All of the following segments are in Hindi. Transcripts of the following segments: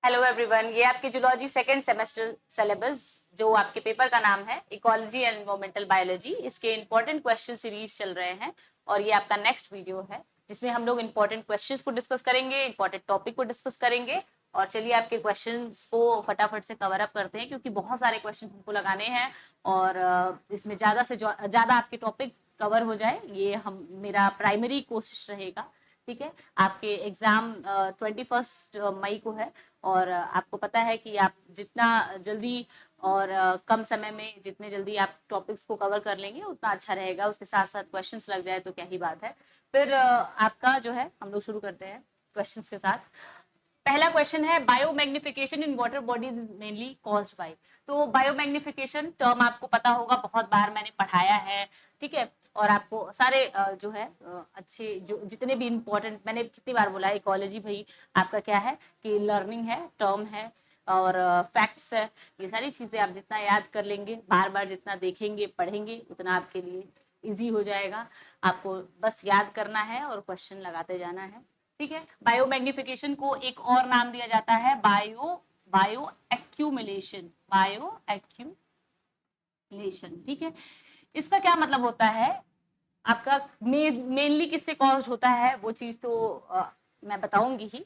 हेलो एवरीवन, ये आपकी जूलॉजी सेकंड सेमेस्टर सिलेबस जो आपके पेपर का नाम है इकोलॉजी एंड एनवायरमेंटल बायोलॉजी। इसके इंपॉर्टेंट क्वेश्चन सीरीज चल रहे हैं और ये आपका नेक्स्ट वीडियो है जिसमें हम लोग इंपॉर्टेंट क्वेश्चंस को डिस्कस करेंगे, इंपॉर्टेंट टॉपिक को डिस्कस करेंगे। और चलिए आपके क्वेश्चंस को फटाफट से कवर अप करते हैं क्योंकि बहुत सारे क्वेश्चन हमको लगाने हैं और इसमें ज़्यादा से ज़्यादा आपके टॉपिक कवर हो जाए, ये हम मेरा प्राइमरी कोशिश रहेगा। ठीक है, आपके एग्जाम 21 मई को है और आपको पता है कि आप जितना जल्दी और कम समय में जितने जल्दी आप टॉपिक्स को कवर कर लेंगे उतना अच्छा रहेगा। उसके साथ साथ क्वेश्चंस लग जाए तो क्या ही बात है। फिर आपका जो है हम लोग शुरू करते हैं क्वेश्चंस के साथ। पहला क्वेश्चन है biomagnification in water bodies is mainly caused by. तो बायोमैग्निफिकेशन टर्म आपको पता होगा, बहुत बार मैंने पढ़ाया है। ठीक है, और आपको सारे जो है अच्छे जो जितने भी इंपॉर्टेंट, मैंने कितनी बार बोला है इकोलॉजी भाई आपका क्या है कि लर्निंग है, टर्म है और फैक्ट्स है। ये सारी चीजें आप जितना याद कर लेंगे, बार बार जितना देखेंगे पढ़ेंगे उतना आपके लिए इजी हो जाएगा। आपको बस याद करना है और क्वेश्चन लगाते जाना है। ठीक है, बायोमैग्निफिकेशन को एक और नाम दिया जाता है बायो एक्यूमुलेशन। बायो एक्यूमुलेशन, ठीक है। इसका क्या मतलब होता है, आपका मेनली किससे कॉज्ड होता है वो चीज तो मैं बताऊंगी ही।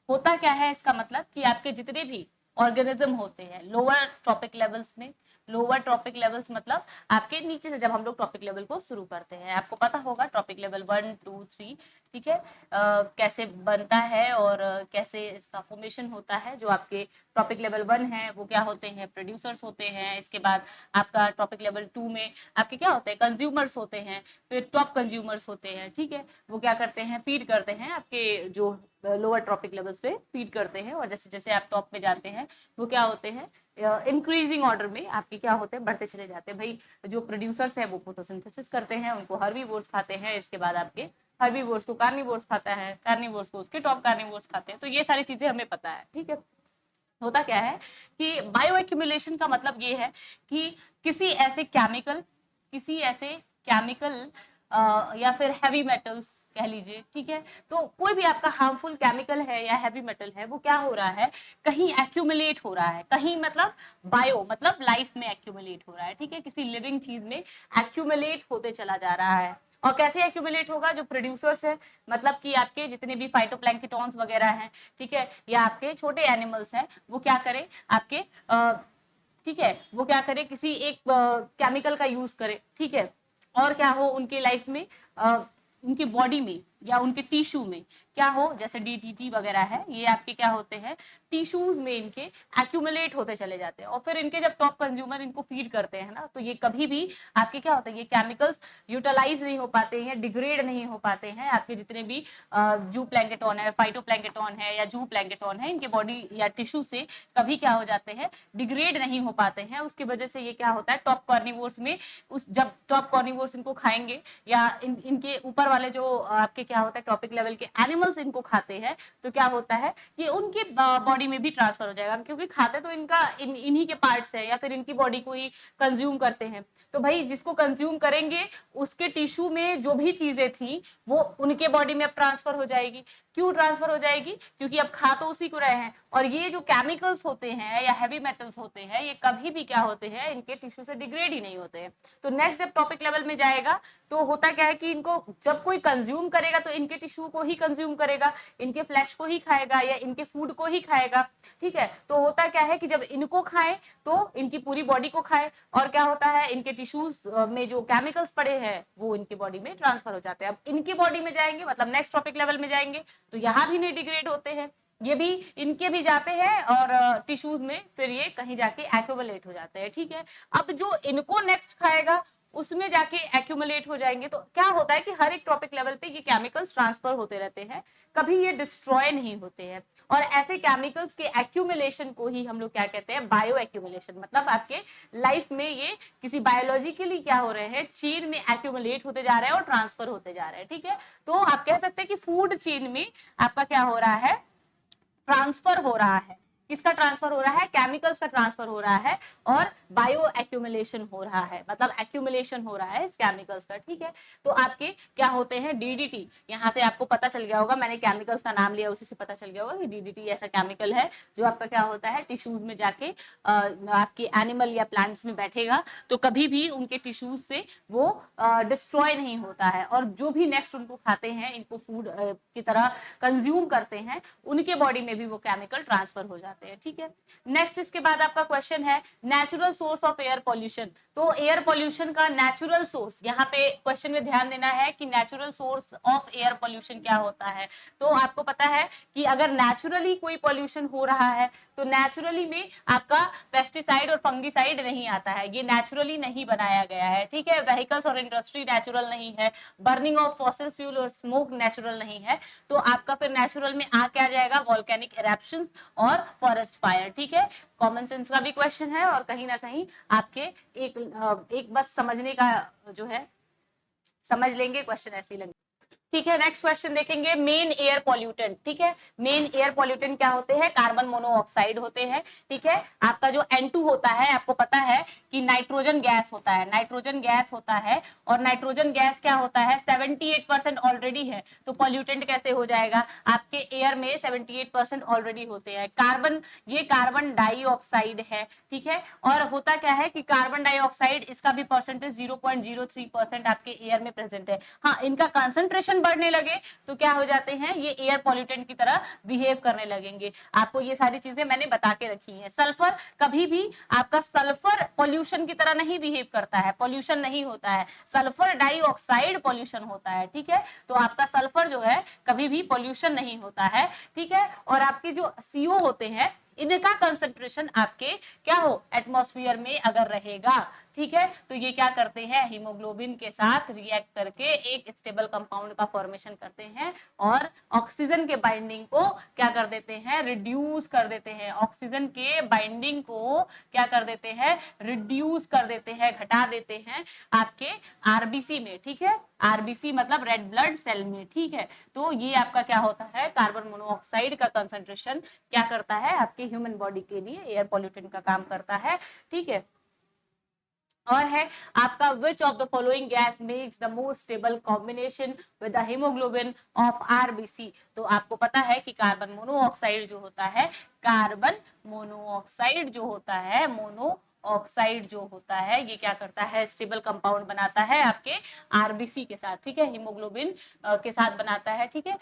होता क्या है इसका मतलब कि आपके जितने भी ऑर्गेनिज्म होते हैं लोअर ट्रॉपिक लेवल्स में, लोअर ट्रॉपिक लेवल्स मतलब आपके नीचे से जब हम लोग ट्रॉपिक लेवल को शुरू करते हैं, आपको पता होगा ट्रॉपिक लेवल 1 2 3। ठीक है, कैसे बनता है और कैसे इसका फॉर्मेशन होता है। जो आपके ट्रॉपिक लेवल 1 है वो क्या होते हैं, प्रोड्यूसर्स होते हैं। इसके बाद आपका ट्रॉपिक लेवल 2 में आपके क्या होते हैं, कंज्यूमर्स होते हैं। फिर टॉप कंज्यूमर्स होते हैं। ठीक है, वो क्या करते हैं, फीड करते हैं आपके जो लोअर ट्रॉपिक लेवल्स पे फीड करते हैं। और जैसे जैसे आप टॉप पे जाते हैं वो क्या होते हैं, इंक्रीजिंग ऑर्डर में आपके क्या होते हैं, बढ़ते चले जाते हैं। भाई जो प्रोड्यूसर्स है वो फोटोसिंथेसिस करते हैं, उनको हर्बीवोर्स खाते हैं। इसके बाद आपके हर्बीवोर्स को कार्निवोर्स खाता है, कार्निवोर्स को उसके टॉप कार्निवोर्स खाते हैं। तो ये सारी चीजें हमें पता है। ठीक है, होता क्या है कि बायो एक्यूमुलेशन का मतलब ये है कि किसी ऐसे केमिकल, किसी ऐसे केमिकल या फिर हैवी मेटल्स कह लीजिए। ठीक है, तो कोई भी आपका हार्मफुल केमिकल है या हैवी मेटल है वो क्या हो रहा है, कहीं एक्यूमुलेट हो रहा है। कहीं मतलब बायो मतलब लाइफ में एक्यूमुलेट हो रहा है। ठीक है, किसी लिविंग चीज में एक्यूमुलेट होते चला जा रहा है। और कैसे एक्यूमुलेट होगा, जो प्रोड्यूसर्स है मतलब कि आपके जितने भी फाइटोप्लैंक्टन्स वगैरह हैं, ठीक है, या आपके छोटे एनिमल्स हैं, वो क्या करें आपके ठीक है, वो क्या करे किसी एक केमिकल का यूज करे। ठीक है, और क्या हो उनके लाइफ में उनकी बॉडी में या उनके टिश्यू में क्या हो, जैसे डीटीटी वगैरह है, ये आपके क्या होते हैं टिश्यूज में इनके एक्यूमुलेट होते चले जाते हैं। और फिर इनके जब टॉप कंज्यूमर इनको फीड करते हैं ना, तो ये कभी भी आपके क्या होता है, ये केमिकल्स यूटिलाइज नहीं हो पाते हैं, डिग्रेड नहीं हो पाते हैं। आपके जितने भी जू प्लैंकेटॉन है, फाइटो प्लैंकेटॉन है या जू प्लैंकेटॉन है, इनके बॉडी या टिश्यू से कभी क्या हो जाते हैं, डिग्रेड नहीं हो पाते हैं। उसकी वजह से ये क्या होता है, टॉप कार्निवोर्स में उस जब टॉप कार्निवोर्स इनको खाएंगे या इनके ऊपर वाले जो आपके क्या होता है टॉपिक लेवल के एनिमल्स इनको खाते हैं, तो क्या होता है कि उनके बॉडी में भी ट्रांसफर हो जाएगा, क्योंकि खाते तो इनका इन्हीं के पार्ट्स है या फिर इनकी बॉडी को ही कंज्यूम करते हैं। तो भाई जिसको कंज्यूम करेंगे उसके टिश्यू में जो भी चीजें थी वो उनके बॉडी में अब ट्रांसफर हो जाएगी। क्यों ट्रांसफर हो जाएगी, क्योंकि अब खा तो उसी को रहे हैं। और ये जो केमिकल्स होते हैं या हैवी मेटल्स होते हैं, ये कभी भी क्या होते हैं, इनके टिश्यू से डिग्रेड ही नहीं होते हैं। तो नेक्स्ट जब टॉपिक लेवल में जाएगा तो होता क्या है कि इनको जब कोई कंज्यूम करेगा तो इनके टिश्यू को ही कंज्यूम करेगा, इनके फ्लैश को ही खाएगा या इनके फूड को ही खाएगा। ठीक है, तो होता क्या है कि जब इनको खाए तो इनकी पूरी बॉडी को खाए, और क्या होता है इनके टिश्यूज में जो केमिकल्स पड़े हैं वो इनकी बॉडी में ट्रांसफर हो जाते हैं। अब इनकी बॉडी में जाएंगे मतलब नेक्स्ट टॉपिक लेवल में जाएंगे तो यहाँ भी नहीं डिग्रेड होते हैं, ये भी इनके भी जाते हैं और टिश्यूज में फिर ये कहीं जाके एक्यूमुलेट हो जाते हैं। ठीक है, अब जो इनको नेक्स्ट खाएगा उसमें जाके एक्यूमुलेट हो जाएंगे। तो क्या होता है कि हर एक टॉपिक लेवल पे ये केमिकल्स ट्रांसफर होते रहते हैं, कभी ये डिस्ट्रॉय नहीं होते हैं। और ऐसे केमिकल्स के एक्यूमुलेशन को ही हम लोग क्या कहते हैं, बायो एक्यूमुलेशन। मतलब आपके लाइफ में ये किसी बायोलॉजिकली क्या हो रहे हैं, चेन में एक्यूमुलेट होते जा रहे हैं और ट्रांसफर होते जा रहे हैं। ठीक है, तो आप कह सकते हैं कि फूड चेन में आपका क्या हो रहा है, ट्रांसफर हो रहा है। किसका ट्रांसफर हो रहा है, केमिकल्स का ट्रांसफर हो रहा है और बायो एक्यूमुलेशन हो रहा है, मतलब एक्यूमुलेशन हो रहा है इस केमिकल्स का, ठीक है। तो आपके क्या होते हैं, डीडीटी, यहाँ से आपको पता चल गया होगा, मैंने केमिकल्स का नाम लिया उसी से पता चल गया होगा कि डीडीटी ऐसा केमिकल है जो आपका क्या होता है, टिश्यूज में जाके आपके एनिमल या प्लांट्स में बैठेगा तो कभी भी उनके टिश्यूज से वो डिस्ट्रॉय नहीं होता है, और जो भी नेक्स्ट उनको खाते हैं, इनको फूड की तरह कंज्यूम करते हैं, उनके बॉडी में भी वो केमिकल ट्रांसफर हो जाते हैं, ठीक है। नेक्स्ट इसके बाद आपका क्वेश्चन है natural source of air pollution. तो एयर पॉल्यूशन का नेचुरल सोर्स, यहाँ पे क्वेश्चन में ध्यान देना है कि natural source of air pollution क्या होता है। तो आपको पता है कि अगर नेचुरली कोई पॉल्यूशन हो रहा है तो नेचुरली में आपका पेस्टिसाइड और फंगिसाइड नहीं आता है, ये नेचुरली नहीं बनाया गया है, ठीक है। व्हीकल्स और इंडस्ट्री नेचुरल नहीं है, बर्निंग ऑफ फॉसिल फ्यूल और स्मोक नेचुरल नहीं है, तो आपका फिर नेचुरल में आ क्या जाएगा, वोल्केनिक इरप्शंस और फॉरेस्ट फायर, ठीक है। कॉमन सेंस का भी क्वेश्चन है और कहीं ना कहीं आपके एक बस समझने का जो है, समझ लेंगे क्वेश्चन ऐसे ही लगेगा, ठीक है। नेक्स्ट क्वेश्चन देखेंगे, मेन एयर पॉल्यूटेंट, ठीक है। मेन एयर पॉल्यूटेंट क्या होते हैं, कार्बन मोनोऑक्साइड होते हैं, ठीक है। आपका जो N2 होता है, आपको पता है कि नाइट्रोजन गैस होता है, नाइट्रोजन गैस होता है, और नाइट्रोजन गैस क्या होता है, 78% ऑलरेडी है, तो पॉल्यूटेंट कैसे हो जाएगा, आपके एयर में 78% ऑलरेडी होते हैं। कार्बन, ये कार्बन डाइऑक्साइड है, ठीक है। और होता क्या है कि कार्बन डाइऑक्साइड, इसका भी परसेंटेज 0.03% आपके एयर में प्रेजेंट है। हाँ, इनका कंसंट्रेशन बढ़ने लगे तो क्या हो जाते हैं, ये एयर पॉल्यूटेंट की तरह बिहेव करने लगेंगे। आपको ये सारी चीजें मैंने बता के रखी हैं। सल्फर, कभी भी आपका सल्फर पॉल्यूशन की तरह नहीं बिहेव करता है, पॉल्यूशन नहीं होता है, सल्फर डाइऑक्साइड पॉल्यूशन होता है, ठीक है। तो आपका सल्फर जो है कभी भी पॉल्यूशन नहीं होता है, ठीक है। और आपके जो CO होते हैं, इनका कंसंट्रेशन आपके क्या हो, एटमॉस्फेयर में अगर रहेगा, ठीक है, तो ये क्या करते हैं, हीमोग्लोबिन के साथ रिएक्ट करके एक स्टेबल कंपाउंड का फॉर्मेशन करते हैं और ऑक्सीजन के बाइंडिंग को क्या कर देते हैं, रिड्यूस कर देते हैं। ऑक्सीजन के बाइंडिंग को क्या कर देते हैं, रिड्यूस कर देते हैं, घटा देते हैं आपके आरबीसी में, ठीक है। आरबीसी मतलब रेड ब्लड सेल में, ठीक है। तो ये आपका क्या होता है, कार्बन मोनोऑक्साइड का कंसंट्रेशन क्या करता है, आपके ह्यूमन बॉडी के लिए एयर पॉल्यूटेंट का काम करता है, ठीक है। और है आपका विच of the following gas makes the most stable combination with the haemoglobin of RBC. तो आपको पता है कि कार्बन मोनोऑक्साइड जो होता है, कार्बन मोनोऑक्साइड जो होता है, ऑक्साइड जो होता है, ये क्या करता है, स्टेबल कंपाउंड बनाता है आपके आरबीसी के साथ, ठीक है, हीमोग्लोबिन के साथ बनाता है, ठीक है।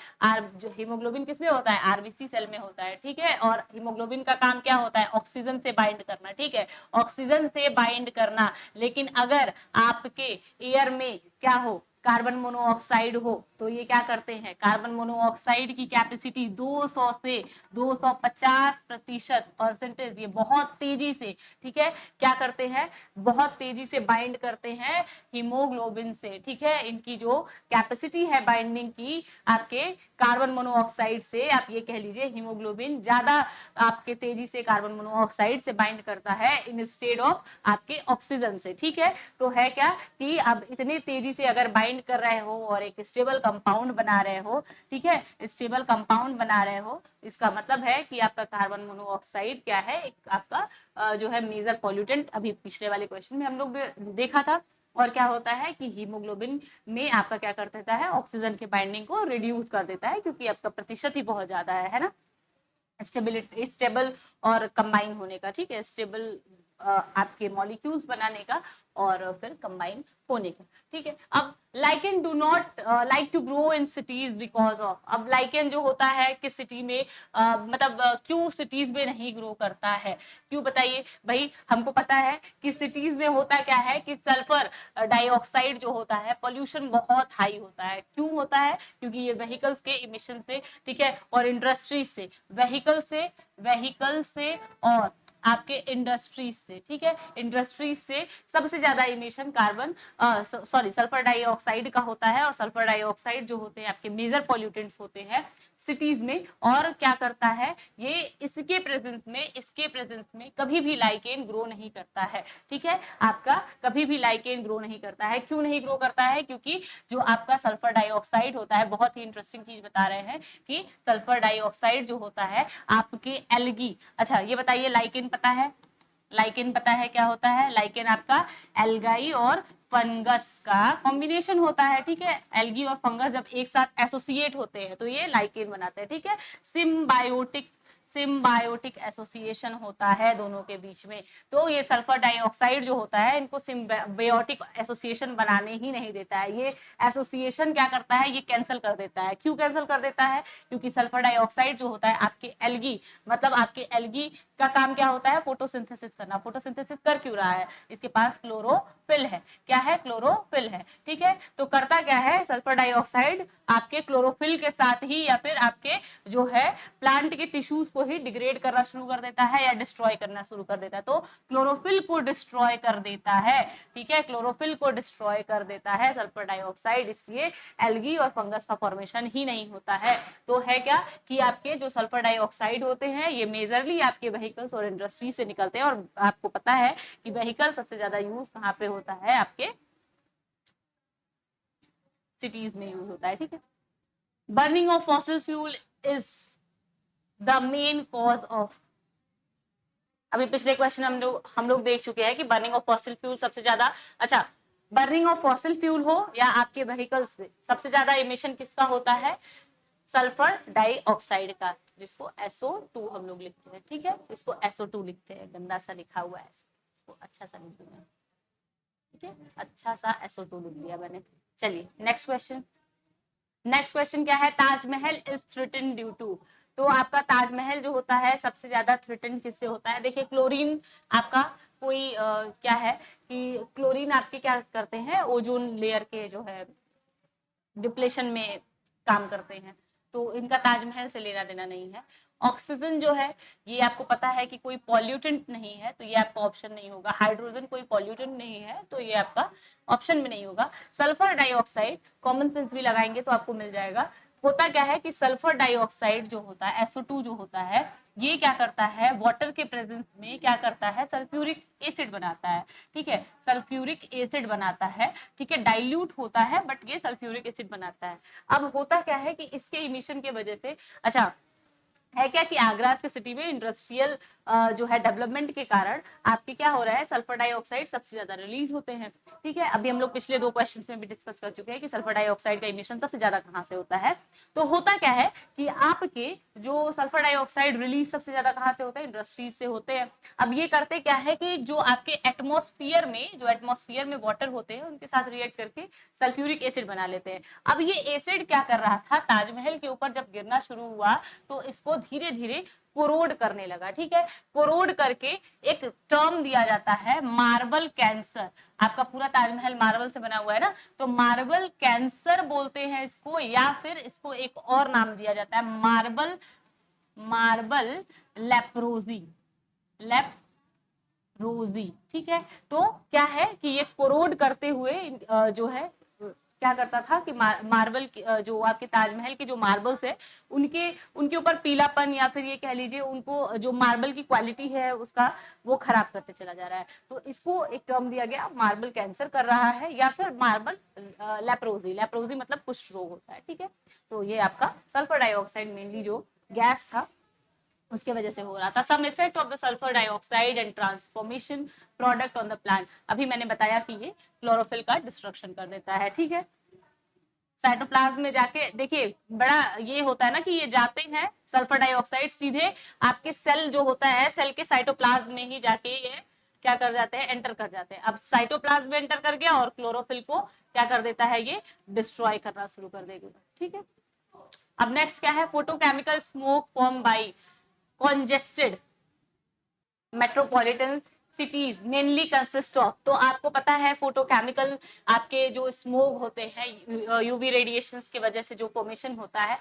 जो हीमोग्लोबिन किसमें होता है, आरबीसी सेल में होता है, ठीक है। और हीमोग्लोबिन का काम क्या होता है, ऑक्सीजन से बाइंड करना, ठीक है, ऑक्सीजन से बाइंड करना। लेकिन अगर आपके एयर में क्या हो, कार्बन मोनोऑक्साइड हो, तो ये क्या करते हैं, कार्बन मोनोऑक्साइड की कैपेसिटी 200 से 250% परसेंटेज, ये बहुत तेजी से, ठीक है, क्या करते हैं, बहुत तेजी से बाइंड करते हैं हीमोग्लोबिन से, ठीक है। इनकी जो कैपेसिटी है बाइंडिंग की आपके कार्बन मोनोऑक्साइड से, आप ये कह लीजिए हीमोग्लोबिन ज्यादा आपके तेजी से कार्बन मोनोऑक्साइड से बाइंड करता है इंस्टेड ऑफ आपके ऑक्सीजन से, ठीक है। तो है क्या कि अब इतनी तेजी से अगर बाइंड कर रहे हो और एक स्टेबल कंपाउंड बना रहे हो, ठीक है, स्टेबल कंपाउंड बना रहे हो, इसका मतलब है कि आपका कार्बन मोनोऑक्साइड क्या है, एक आपका जो है मेजर पॉल्यूटेंट, अभी पिछले वाले क्वेश्चन में हम लोग देखा था। और क्या होता है कि हीमोग्लोबिन में आपका क्या कर देता है, ऑक्सीजन के बाइंडिंग को रिड्यूस कर देता है, क्योंकि आपका प्रतिशत ही बहुत ज्यादा है ना, स्टेबिलिटी, स्टेबल और कंबाइन होने का, ठीक है, स्टेबल आपके मॉलिक्यूल्स बनाने का और फिर कंबाइन होने का, ठीक है। अब lichen do not like to grow in cities because of, अब लाइकेन जो होता है किस सिटी में मतलब क्यों सिटीज में नहीं ग्रो करता है, क्यों बताइए भाई। हमको पता है कि सिटीज में होता क्या है कि सल्फर डाइऑक्साइड जो होता है, पोल्यूशन बहुत हाई होता है। क्यों होता है, क्योंकि ये व्हीकल्स के इमिशन से, ठीक है, और इंडस्ट्रीज से, व्हीकल से और आपके इंडस्ट्रीज से, ठीक है, इंडस्ट्रीज से सबसे ज्यादा इमिशन कार्बन सल्फर डाइऑक्साइड का होता है। और सल्फर डाइऑक्साइड जो होते हैं आपके मेजर पॉल्यूटेंट्स होते हैं सिटीज में, और क्या करता है ये, इसके प्रेजेंस में कभी भी लाइकेन ग्रो नहीं करता है। ठीक है, आपका कभी भी लाइकेन ग्रो नहीं करता है। क्यों नहीं ग्रो करता है? क्योंकि जो आपका सल्फर डाइऑक्साइड होता है, बहुत ही इंटरेस्टिंग चीज बता रहे हैं कि सल्फर डाइऑक्साइड जो होता है आपके एल्गी, अच्छा ये बताइए लाइकेन पता है? लाइकेन पता है क्या होता है? लाइकेन आपका एल्गाई और फंगस का कॉम्बिनेशन होता है। ठीक है, एल्गी और फंगस जब एक साथ एसोसिएट होते हैं तो ये लाइकेन बनाते हैं। ठीक है, सिम्बायोटिक एसोसिएशन होता है दोनों के बीच में। तो ये सल्फर डाइऑक्साइड जो होता है इनको सिम्बायोटिक एसोसिएशन बनाने ही नहीं देता है। ये एसोसिएशन क्या करता है? ये कैंसिल कर देता है। क्यों कैंसिल कर देता है? क्योंकि सल्फर डाइऑक्साइड जो होता है आपके एल्गी, मतलब आपके एल्गी का काम क्या होता है? फोटोसिंथेसिस करना। फोटोसिंथेसिस कर क्यों रहा है? इसके पास क्लोरोफिल है। क्या है? क्लोरोफिल है। ठीक है, तो करता क्या है सल्फर डाइऑक्साइड? आपके क्लोरोफिल के साथ ही या फिर आपके जो है प्लांट के टिश्यूज को ही डिग्रेड करना शुरू कर देता है या डिस्ट्रॉय करना शुरू कर देता है। तो क्लोरोफिल को डिस्ट्रॉय कर देता है। ठीक है, क्लोरोफिल को डिस्ट्रॉय कर देता है सल्फर डाइऑक्साइड, इसलिए एल्गी और फंगस का फॉर्मेशन ही नहीं होता है। तो है क्या कि आपके जो सल्फर डाइऑक्साइड होते हैं ये मेजरली आपके व्हीकल्स और इंडस्ट्री से निकलते हैं। और आपको पता है कि व्हीकल सबसे ज्यादा यूज कहाँ पे होता है? आपके सिटीज में यूज होता है। ठीक है, burning of fossil fuel is the main cause of, अभी पिछले क्वेश्चन हम लोग देख चुके हैं कि बर्निंग ऑफ फॉसिल फ्यूल सबसे ज्यादा, अच्छा बर्निंग ऑफ फॉसिल फ्यूल हो या आपके व्हीकल्स में सबसे ज्यादा इमिशन किसका होता है? सल्फर डाइऑक्साइड का, जिसको SO2 हम लोग लिखते हैं। ठीक है, इसको SO2 लिखते हैं, गंदा सा लिखा हुआ है, इसको अच्छा सा लिख दिया। ठीक है, अच्छा सा SO2 लिख दिया मैंने। चलिए नेक्स्ट क्वेश्चन। नेक्स्ट क्वेश्चन क्या है? Taj Mahal is threaten due to, तो आपका ताजमहल जो होता है सबसे ज्यादा थ्रेटन किससे होता है? देखिए क्लोरीन आपका कोई क्या है कि क्लोरीन आपके क्या करते हैं? ओजोन लेयर के जो है डिप्लेशन में काम करते हैं, तो इनका ताजमहल से लेना देना नहीं है। ऑक्सीजन जो है ये आपको पता है कि कोई पॉल्यूटेंट नहीं है, तो ये आपका ऑप्शन नहीं होगा। हाइड्रोजन कोई पॉल्यूटेंट नहीं है, तो ये आपका ऑप्शन में नहीं होगा। सल्फर डाइऑक्साइड कॉमन सेंस भी लगाएंगे तो आपको मिल जाएगा। होता क्या है कि सल्फर डाइऑक्साइड जो होता है SO2 जो होता है ये क्या करता है? वाटर के प्रेजेंस में क्या करता है? सल्फ्यूरिक एसिड बनाता है। ठीक है, सल्फ्यूरिक एसिड बनाता है। ठीक है, डाइल्यूट होता है बट ये सल्फ्यूरिक एसिड बनाता है। अब होता क्या है कि इसके इमिशन के वजह से, अच्छा है क्या कि आगरा के सिटी में इंडस्ट्रियल जो है डेवलपमेंट के कारण आपके क्या हो रहा है? सल्फर डाइऑक्साइड सबसे ज्यादा रिलीज होते हैं। ठीक है, अभी हम लोग पिछले 2 क्वेश्चंस में भी डिस्कस कर चुके हैं कि सल्फर डाइऑक्साइड का इमिशन सबसे ज्यादा कहां से होता है। तो होता क्या है कि आपके जो सल्फर डाइऑक्साइड रिलीज सबसे ज्यादा कहां से होता है? इंडस्ट्रीज से होते हैं। अब ये करते क्या है कि जो आपके एटमोस्फियर में वाटर होते हैं उनके साथ रिएक्ट करके सल्फ्यूरिक एसिड बना लेते हैं। अब ये एसिड क्या कर रहा था? ताजमहल के ऊपर जब गिरना शुरू हुआ तो इसको धीरे धीरे कोरोड करने लगा। ठीक है, कोरोड करके एक टर्म दिया जाता है मार्बल कैंसर। आपका पूरा ताजमहल मार्बल से बना हुआ है ना, तो मार्बल कैंसर बोलते हैं इसको, या फिर इसको एक और नाम दिया जाता है मार्बल लेप्रोजी। ठीक है, तो क्या है कि ये कोरोड करते हुए जो है क्या करता था कि मार्बल जो आपके ताजमहल के जो मार्बल्स है उनके ऊपर पीलापन या फिर ये कह लीजिए उनको जो मार्बल की क्वालिटी है उसका वो खराब करते चला जा रहा है। तो इसको एक टर्म दिया गया मार्बल कैंसर कर रहा है, या फिर मार्बल लेप्रोजी मतलब कुष्ठ रोग होता है। ठीक है, तो ये आपका सल्फर डाइऑक्साइड मेनली जो गैस था उसके वजह से हो रहा था। Some effect of the sulphur dioxide and transformation product on the plant, अभी मैंने बताया कि ये क्लोरोफिल का डिस्ट्रक्शन कर देता है। ठीक है, साइटोप्लाज्म में जाके देखिए बड़ा ये होता है ना कि ये जाते हैं सल्फर डाइऑक्साइड सीधे आपके सेल जो होता है सेल के साइटोप्लाज्म में ही जाके ये क्या कर जाते हैं? एंटर कर जाते हैं। अब साइटोप्लाज्म में एंटर कर गया और क्लोरोफिल को क्या कर देता है? ये डिस्ट्रॉय करना शुरू कर देगा। ठीक है, अब नेक्स्ट क्या है? Photochemical smoke form by congested metropolitan cities mainly consist of, तो आपको पता है फोटोकेमिकल आपके जो स्मोक होते हैं यूवी रेडिएशंस की वजह से जो फॉर्मेशन होता है,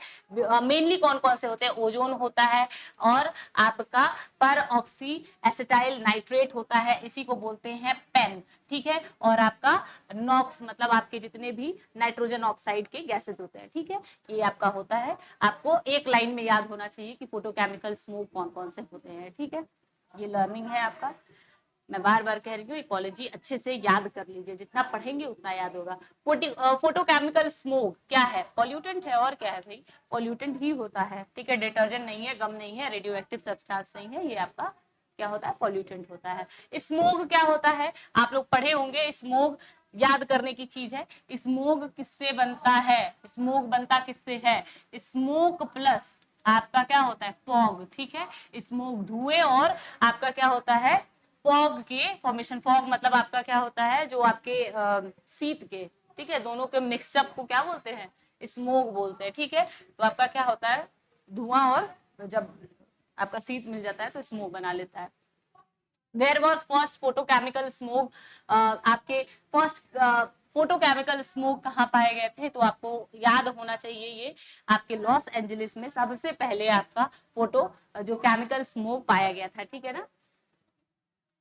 मेनली कौन कौन से होते हैं, ओजोन होता है और आपका पर ऑक्सी एसिटाइल नाइट्रेट होता है, इसी को बोलते हैं पेन, ठीक है, और आपका नॉक्स मतलब आपके जितने भी नाइट्रोजन ऑक्साइड के गैसेस होते हैं, ठीक है, ये आपका होता है। आपको एक लाइन में याद होना चाहिए कि फोटोकेमिकल स्मोक कौन कौन से होते हैं, ठीक है, ये लर्निंग है आपका। मैं बार बार कह रही हूँ इकोलॉजी अच्छे से याद कर लीजिए, जितना पढ़ेंगे उतना याद होगा। फोटोकेमिकल स्मोक क्या है, पॉल्यूटेंट है, और क्या है भाई, पॉल्यूटेंट ही होता है, ठीक है, डिटर्जेंट नहीं है, गम नहीं है, रेडियो एक्टिव सब्सटेंस नहीं है, ये आपका क्या होता है, पॉल्यूटेंट होता है। स्मोक क्या होता है, आप लोग पढ़े होंगे, स्मोक याद करने की चीज है। स्मोक किससे बनता है, स्मोक बनता किससे है, स्मोक प्लस आपका क्या होता है, फॉग, ठीक है, स्मोक धुएं और आपका क्या होता है, फॉग के फॉर्मेशन। फॉग मतलब आपका क्या होता है, जो आपके शीत के, ठीक है, दोनों के मिक्सअप को क्या बोलते हैं, स्मोक बोलते हैं, ठीक है, तो आपका क्या होता है, धुआं, और जब आपका शीत मिल जाता है तो स्मोक बना लेता है। There was first photochemical smoke, आपके फर्स्ट फोटोकेमिकल स्मोक कहाँ पाए गए थे, तो आपको याद होना चाहिए ये आपके लॉस एंजलिस में सबसे पहले आपका फोटो जो केमिकल स्मोक पाया गया था, ठीक है ना।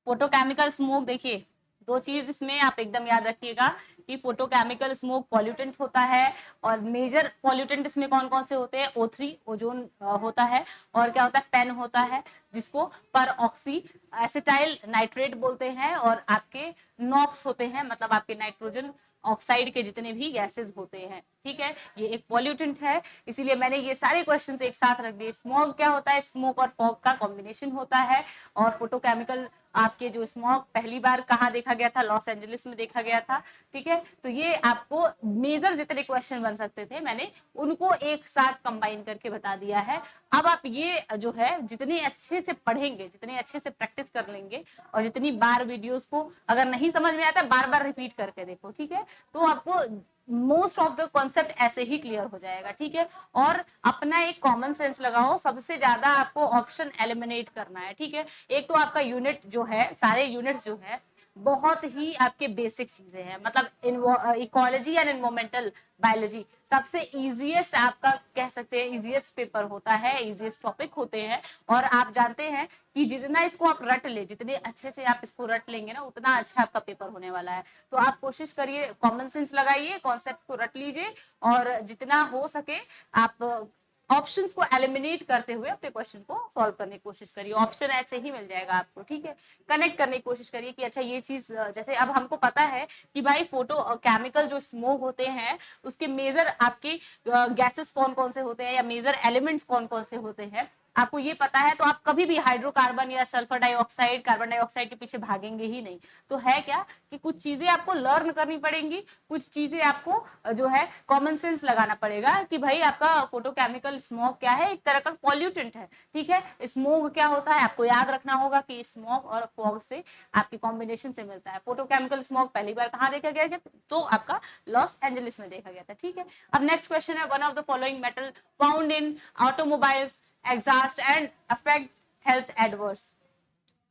फोटोकेमिकल स्मोक देखिए, दो चीज इसमें आप एकदम याद रखिएगा कि फोटोकेमिकल स्मोक पॉल्यूटेंट होता है, और मेजर पॉल्यूटेंट इसमें कौन कौन से होते हैं, O3 ओजोन होता है, और क्या होता है, पेन होता है, जिसको पर ऑक्सी एसिटाइल नाइट्रेट बोलते हैं, और आपके नॉक्स होते हैं, मतलब आपके नाइट्रोजन ऑक्साइड के जितने भी गैसेस होते हैं, ठीक है, ये एक पॉल्यूटेंट है, इसीलिए मैंने ये सारे क्वेश्चंस एक साथ रख दिए। स्मॉग क्या होता है, स्मोक और फॉग का कॉम्बिनेशन होता है, और फोटोकेमिकल आपके जो स्मॉग पहली बार कहाँ देखा गया था, लॉस एंजलिस में देखा गया था, ठीक है, तो ये आपको मेजर जितने क्वेश्चन बन सकते थे मैंने उनको एक साथ कंबाइन करके बता दिया है। अब आप ये जो है जितने अच्छे से पढ़ेंगे, जितने अच्छे से प्रैक्टिस कर लेंगे, और जितनी बार वीडियोस को अगर नहीं समझ में आता बार बार रिपीट करके देखो, ठीक है, तो आपको मोस्ट ऑफ द कॉन्सेप्ट ऐसे ही क्लियर हो जाएगा, ठीक है, और अपना एक कॉमन सेंस लगाओ, सबसे ज्यादा आपको ऑप्शन एलिमिनेट करना है, ठीक है। एक तो आपका यूनिट जो है, सारे यूनिट्स जो है बहुत ही आपके बेसिक चीजें हैं, मतलब इकोलॉजी एंड एनवायरमेंटल बायोलॉजी सबसे इजीएस्ट आपका कह सकते हैं, इजीएस्ट पेपर होता है, इजीएस्ट टॉपिक होते हैं, और आप जानते हैं कि जितना इसको आप रट ले, जितने अच्छे से आप इसको रट लेंगे ना, उतना अच्छा आपका पेपर होने वाला है। तो आप कोशिश करिए, कॉमन सेंस लगाइए, कॉन्सेप्ट को रट लीजिए, और जितना हो सके आप ऑप्शंस को एलिमिनेट करते हुए अपने क्वेश्चन को सॉल्व करने की कोशिश करिए। ऑप्शन ऐसे ही मिल जाएगा आपको, ठीक है, कनेक्ट करने की कोशिश करिए कि अच्छा ये चीज, जैसे अब हमको पता है कि भाई फोटो केमिकल जो स्मोक होते हैं उसके मेजर आपके गैसेस कौन कौन से होते हैं, या मेजर एलिमेंट्स कौन कौन से होते हैं, आपको ये पता है, तो आप कभी भी हाइड्रोकार्बन या सल्फर डाइऑक्साइड, कार्बन डाइऑक्साइड के पीछे भागेंगे ही नहीं। तो है क्या कि कुछ चीजें आपको लर्न करनी पड़ेंगी, कुछ चीजें आपको जो है कॉमन सेंस लगाना पड़ेगा कि भाई आपका फोटोकेमिकल स्मोक क्या है, एक तरह का पॉल्यूटेंट है, ठीक है। स्मोक क्या होता है आपको याद रखना होगा कि स्मोक और फॉग से आपके कॉम्बिनेशन से मिलता है। फोटोकेमिकल स्मोक पहली बार कहाँ देखा गया था, तो आपका लॉस एंजलिस में देखा गया था, ठीक है। अब नेक्स्ट क्वेश्चन है, one of the following metal found in automobiles exhaust and affect health adverse.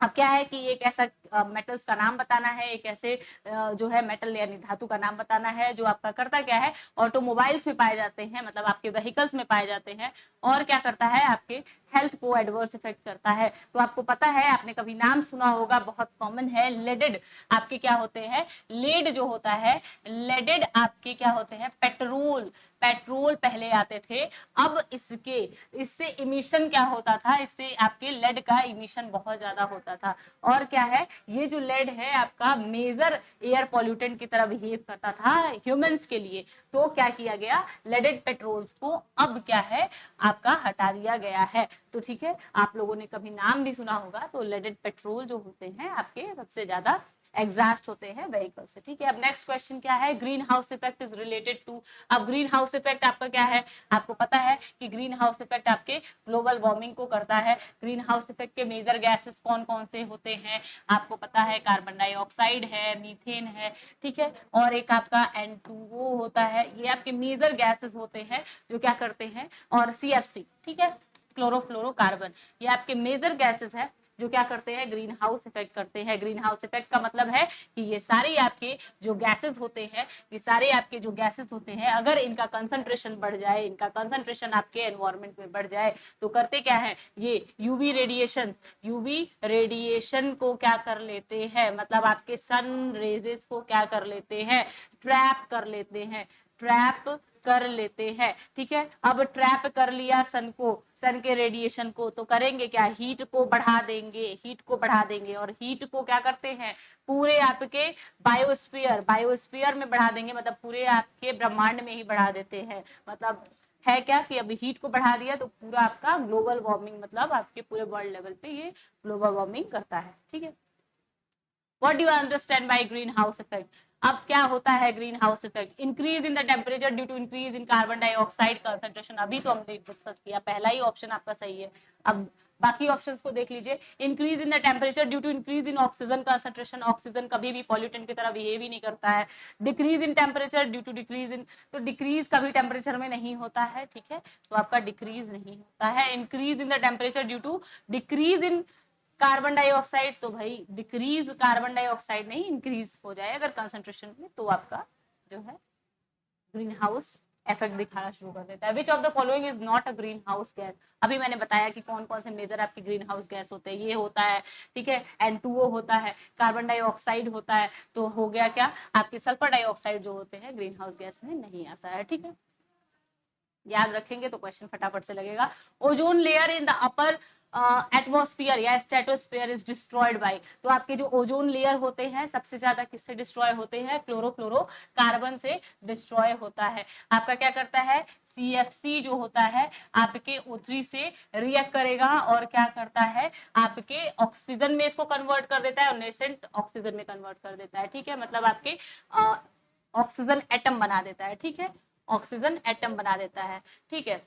अब क्या है कि एक ऐसा मेटल्स का नाम बताना है, एक ऐसे जो है मेटल यानी धातु का नाम बताना है जो आपका करता क्या है, ऑटोमोबाइल्स में पाए जाते हैं, मतलब आपके व्हीकल्स में पाए जाते हैं, और क्या करता है आपके हेल्थ को एडवर्स इफेक्ट करता है। तो आपको पता है, आपने कभी नाम सुना होगा, बहुत कॉमन है, लेडेड आपके क्या होते हैं, लेड जो होता है, लेडेड आपके क्या होते हैं, पेट्रोल, पेट्रोल पहले आते थे, अब इससे इमिशन क्या होता था, इससे आपके लेड का इमिशन बहुत ज्यादा होता था। और क्या है, ये जो लेड है आपका मेजर एयर पॉल्यूटेंट की तरह बिहेव करता था ह्यूमंस के लिए। तो क्या किया गया, लेडेड पेट्रोल्स को अब क्या है आपका हटा दिया गया है। तो ठीक है, आप लोगों ने कभी नाम भी सुना होगा, तो लेडेड पेट्रोल जो होते हैं आपके सबसे ज्यादा एग्जॉस्ट होते हैं व्हीकल से, ठीक है। अब नेक्स्ट क्वेश्चन क्या है, green house effect is related to. अब ग्रीन हाउस इफेक्ट आपका क्या है, आपको पता है कि ग्रीन हाउस इफेक्ट आपके ग्लोबल वार्मिंग को करता है। ग्रीन हाउस इफेक्ट के मेजर गैसेस कौन कौन से होते हैं, आपको पता है, कार्बन डाइऑक्साइड है, मीथेन है, ठीक है, और एक आपका N2O होता है। ये आपके मेजर गैसेस होते हैं जो क्या करते हैं, और CFC, ठीक है, क्लोरोफ्लोरोकार्बन, ये आपके मेजर गैसेस है जो क्या करते हैं, ग्रीन हाउस इफेक्ट करते हैं। ग्रीन हाउस इफेक्ट का मतलब है कि ये सारे आपके जो गैसेस होते हैं, ये सारे आपके जो गैसेस होते हैं, अगर इनका कंसंट्रेशन बढ़ जाए, इनका कंसंट्रेशन आपके एनवायरमेंट में बढ़ जाए तो करते क्या है, ये यूवी रेडिएशन को क्या कर लेते हैं, मतलब आपके सन रेजेस को क्या कर लेते हैं, ट्रैप कर लेते हैं, ठीक है। अब ट्रैप कर लिया सन के रेडिएशन को, तो करेंगे क्या, हीट को बढ़ा देंगे और हीट को क्या करते हैं, पूरे आपके बायोस्फीयर में बढ़ा देंगे, मतलब पूरे आपके ब्रह्मांड में ही बढ़ा देते हैं। मतलब है क्या कि अभी हीट को बढ़ा दिया तो पूरा आपका ग्लोबल वार्मिंग, मतलब आपके पूरे वर्ल्ड लेवल पे ये ग्लोबल वार्मिंग करता है, ठीक है। What do you understand by green house effect? अब क्या होता है green house effect, increase in the temperature due to increase in carbon dioxide concentration. अभी तो हमने डिस्कस किया, पहला ही ऑप्शन आपका सही है। अब बाकी ऑप्शंस को देख लीजिए। Increase in the temperature due to increase in oxygen concentration, oxygen कभी भी पॉल्यूटेंट की तरह बिहेव ही नहीं करता है। Decrease in temperature due to decrease in, तो डिक्रीज कभी टेम्परेचर में नहीं होता है, ठीक है, तो आपका डिक्रीज नहीं होता है। Increase in the temperature due to decrease in carbon dioxide, तो भाई डिक्रीज कार्बन डाइऑक्साइड नहीं, इंक्रीज हो जाए अगर कंसंट्रेशन में, तो आपका जो है ग्रीन हाउस इफेक्ट दिखाना शुरू कर देता है। Which of the following is not a green house gas? अभी मैंने बताया कि कौन कौन से मेजर आपके ग्रीन हाउस गैस होते हैं। ये होता है, ठीक है, N2O होता है, कार्बन डाइऑक्साइड होता है, तो हो गया क्या, आपके सल्फर डाइऑक्साइड जो होते हैं ग्रीन हाउस गैस में नहीं आता है, ठीक है। याद रखेंगे तो क्वेश्चन फटाफट से लगेगा। Ozone layer in the upper atmosphere या स्ट्रेटोस्फेयर इज डिस्ट्रॉयड बाय, तो आपके जो ओजोन लेयर होते हैं सबसे ज्यादा किससे डिस्ट्रॉय होते हैं, क्लोरोफ्लोरो कार्बन से डिस्ट्रॉय होता है। आपका क्या करता है, CFC जो होता है आपके O3 से रिएक्ट करेगा और क्या करता है, आपके ऑक्सीजन में इसको कन्वर्ट कर देता है और नेसेंट ऑक्सीजन में कन्वर्ट कर देता है, ठीक है, मतलब आपके ऑक्सीजन एटम बना देता है, ठीक है, ऑक्सीजन एटम बना देता है, ठीक है।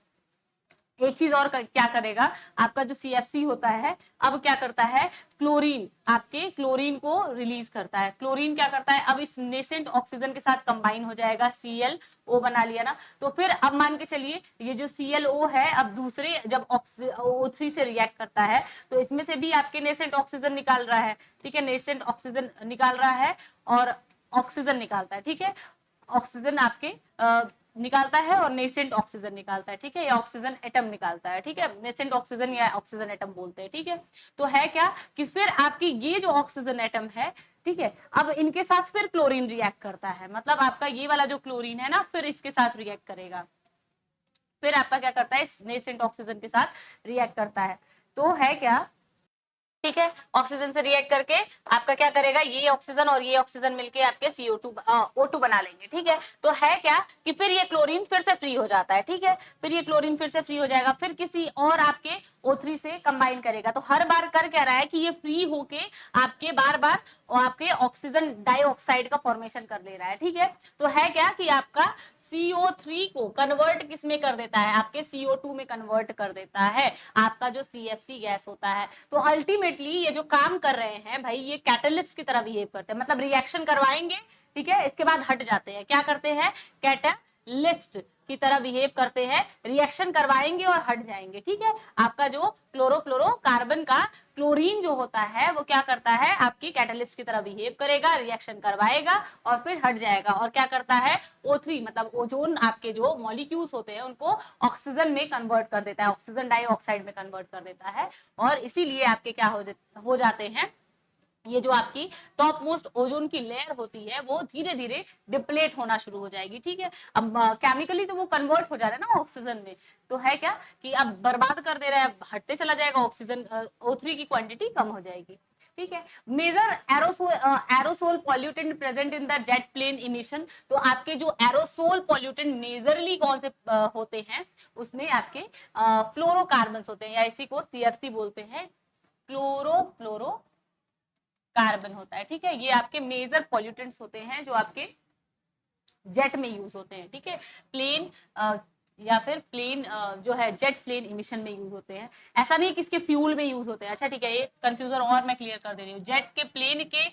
एक चीज और क्या करेगा, आपका जो CFC होता है अब क्या करता है, क्लोरीन को रिलीज करता है। क्लोरीन क्या करता है, अब इस नेसेंट ऑक्सीजन के साथ कंबाइन हो जाएगा, ClO बना लिया ना, तो फिर अब मान के चलिए ये जो ClO है अब दूसरे जब O3 से रिएक्ट करता है तो इसमें से भी आपके नेसेंट ऑक्सीजन निकाल रहा है, ठीक है, नेसेंट ऑक्सीजन निकाल रहा है और ऑक्सीजन निकालता है, ठीक है, ऑक्सीजन आपके निकालता है और नेसेंट ऑक्सीजन निकालता है, ठीक है, या ऑक्सीजन एटम निकालता है, ठीक है, नेसेंट ऑक्सीजन या ऑक्सीजन एटम बोलते हैं, ठीक है। तो है क्या कि फिर आपकी ये जो ऑक्सीजन एटम है, ठीक है, अब इनके साथ फिर क्लोरीन रिएक्ट करता है, मतलब आपका ये वाला जो क्लोरीन है ना फिर इसके साथ रिएक्ट करेगा, फिर आपका क्या करता है, नेसेंट ऑक्सीजन के साथ रिएक्ट करता है, तो है क्या, ठीक है, ऑक्सीजन से रिएक्ट करके आपका क्या करेगा, ये ऑक्सीजन और ये ऑक्सीजन मिलके आपके O2 बना लेंगे, ठीक है। तो है क्या कि फिर ये क्लोरीन फिर से फ्री हो जाता है, ठीक है, फिर ये क्लोरीन फिर से फ्री हो जाएगा, फिर किसी और आपके O3 से कंबाइन करेगा, तो हर बार कर क्या रहा है कि ये फ्री होके आपके बार बार आपके ऑक्सीजन डाइऑक्साइड का फॉर्मेशन कर ले रहा है, ठीक है। तो है क्या कि आपका CO3 को कन्वर्ट किस में कर देता है, आपके CO2 में कन्वर्ट कर देता है आपका जो CFC गैस होता है। तो अल्टीमेटली ये जो काम कर रहे हैं भाई, ये कैटलिस्ट की तरह बिहेव करते हैं, मतलब रिएक्शन करवाएंगे, ठीक है, इसके बाद हट जाते हैं, क्या करते हैं, कैटलिस्ट की तरह बिहेव करते हैं, रिएक्शन करवाएंगे और हट जाएंगे, ठीक है। आपका जो क्लोरोफ्लोरोकार्बन का क्लोरीन जो होता है वो क्या करता है, आपकी कैटलिस्ट की तरह बिहेव करेगा, रिएक्शन करवाएगा और फिर हट जाएगा, और क्या करता है, O3 मतलब ओजोन आपके जो मॉलिक्यूल्स होते हैं उनको ऑक्सीजन में कन्वर्ट कर देता है, ऑक्सीजन डाइऑक्साइड में कन्वर्ट कर देता है, और इसीलिए आपके क्या हो जाते हैं, ये जो आपकी टॉप मोस्ट ओजोन की लेयर होती है वो धीरे धीरे डिप्लेट होना शुरू हो जाएगी, ठीक है। अब केमिकली तो वो कन्वर्ट हो जा रहा है ना ऑक्सीजन में, तो है क्या कि अब बर्बाद कर दे रहा है, हटते चला जाएगा ऑक्सीजन, O3 की क्वांटिटी कम हो जाएगी, ठीक है। Major aerosol pollutant present in the jet plane emission, तो आपके जो एरोसोल पॉल्यूटेंट मेजरली कौन से होते हैं, उसमें आपके फ्लोरोकार्बन होते हैं, या इसी को CFC बोलते हैं, क्लोरोफ्लोरो कार्बन होता है, ठीक है। ये आपके मेजर पॉल्यूटेंट्स होते हैं जो आपके जेट में यूज होते हैं, ठीक है, प्लेन या फिर प्लेन जो है जेट प्लेन इमिशन में यूज होते हैं। ऐसा नहीं कि इसके फ्यूल में यूज होते हैं, अच्छा ठीक है, ये कंफ्यूजन और मैं क्लियर कर दे रही हूँ, जेट के प्लेन के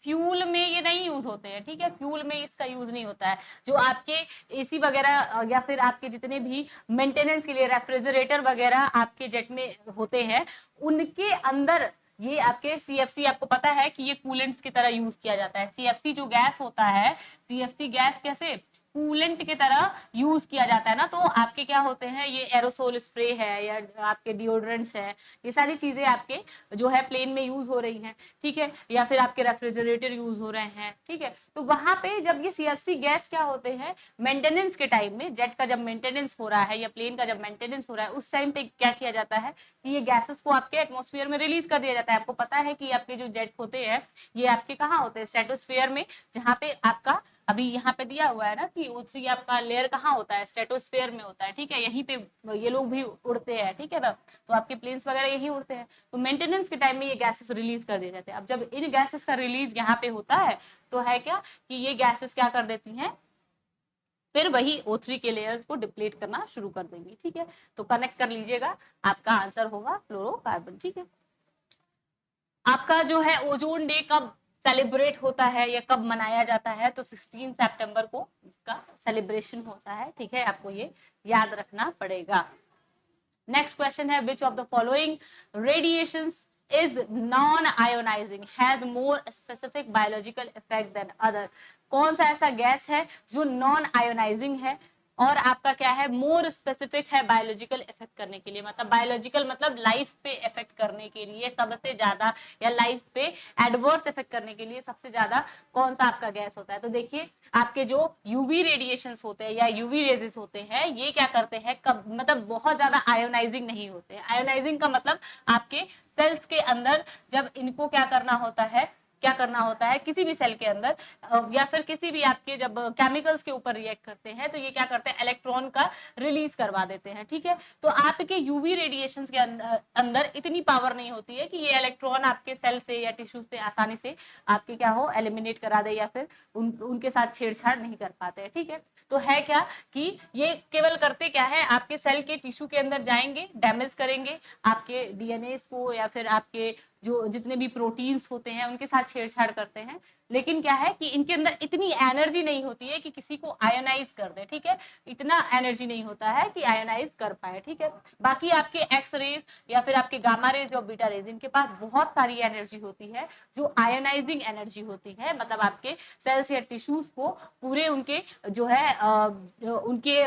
फ्यूल में ये नहीं यूज होते हैं, ठीक है, फ्यूल में इसका यूज नहीं होता है। जो आपके AC वगैरह या फिर आपके जितने भी मेंटेनेंस के लिए रेफ्रिजरेटर वगैरह आपके जेट में होते हैं, उनके अंदर ये आपके CFC आपको पता है कि ये कूलेंट्स की तरह यूज किया जाता है। CFC जो गैस होता है, CFC गैस कैसे कूलेंट की तरह यूज किया जाता है ना। तो आपके क्या होते हैं, ये एरोसोल स्प्रे है या आपके डिओड्रेंट्स है, ये सारी चीजें आपके जो है प्लेन में यूज हो रही हैं, ठीक है, या फिर आपके रेफ्रिजरेटर यूज हो रहे हैं, ठीक है। तो वहां पे जब ये CFC गैस क्या होते हैं, मेंटेनेंस के टाइम में, जेट का जब मेंटेनेंस हो रहा है या प्लेन का जब मेंटेनेंस हो रहा है, उस टाइम पे क्या किया जाता है कि ये गैसेस को आपके एटमॉस्फेयर में रिलीज कर दिया जाता है। आपको पता है कि आपके जो जेट होते हैं ये आपके कहाँ होते हैं, स्ट्रेटोस्फेयर में, जहाँ पे आपका अभी यहाँ पे दिया हुआ है ना कि O3 आपका लेयर कहाँ होता है, स्ट्रेटोस्फेयर में होता है, ठीक है। यहीं पे ये लोग भी उड़ते हैं, ठीक है ना, तो आपके प्लेन्स वगैरह यहीं उड़ते हैं। तो मेंटेनेंस के टाइम में ये गैसेस रिलीज कर दिए जाते हैं। अब जब इन गैसेस का रिलीज यहाँ पे होता है तो है क्या कि ये गैसेस क्या कर देती हैं, फिर वही O3 के लेयर्स को डिप्लीट करना शुरू कर देंगी, ठीक है। तो कनेक्ट कर लीजिएगा, आपका आंसर होगा फ्लोरोकार्बन, ठीक है। आपका जो है ओजोन डे कब सेलिब्रेट होता है या कब मनाया जाता है, तो 16 सितंबर को इसका सेलिब्रेशन होता है, ठीक है, आपको ये याद रखना पड़ेगा। नेक्स्ट क्वेश्चन है, which of the following radiations is non ionising has more specific biological effect than other. कौन सा ऐसा गैस है जो नॉन आयोनाइजिंग है और आपका क्या है, मोर स्पेसिफिक है बायोलॉजिकल इफेक्ट करने के लिए, मतलब बायोलॉजिकल मतलब लाइफ पे इफेक्ट करने के लिए सबसे ज्यादा, या लाइफ पे एडवर्स इफेक्ट करने के लिए सबसे ज्यादा कौन सा आपका गैस होता है। तो देखिए आपके जो यूवी रेडिएशंस होते हैं या यूवी रेजेस होते हैं, ये क्या करते हैं, कब मतलब बहुत ज्यादा आयोनाइजिंग नहीं होते हैं। आयोनाइजिंग का मतलब आपके सेल्स के अंदर जब इनको क्या करना होता है, क्या करना होता है किसी भी सेल के अंदर या फिर किसी भी आपके जब केमिकल्स के ऊपर रिएक्ट करते हैं तो ये क्या करते हैं, इलेक्ट्रॉन का रिलीज करवा देते हैं, ठीक है। तो आपके यूवी रेडिएशंस के अंदर इतनी पावर नहीं होती है कि ये इलेक्ट्रॉन आपके सेल से या टिश्यू से आसानी से आपके क्या हो, एलिमिनेट करा दे या फिर उनके साथ छेड़छाड़ नहीं कर पाते हैं, ठीक है। तो है क्या कि ये केवल करते क्या है, आपके सेल के टिश्यू के अंदर जाएंगे, डैमेज करेंगे आपके डीएनए को या फिर आपके जो जितने भी प्रोटीन्स होते हैं उनके साथ छेड़छाड़ करते हैं। लेकिन क्या है कि इनके अंदर इतनी एनर्जी नहीं होती है कि किसी को आयोनाइज कर दे, ठीक है, इतना एनर्जी नहीं होता है कि आयोनाइज कर पाए, ठीक है। बाकी आपके एक्स रेज या फिर आपके गामा रेज और बीटा रेज, इनके पास बहुत सारी एनर्जी होती है जो आयोनाइजिंग एनर्जी होती है, मतलब आपके सेल्स या टिश्यूज को पूरे उनके जो है उनके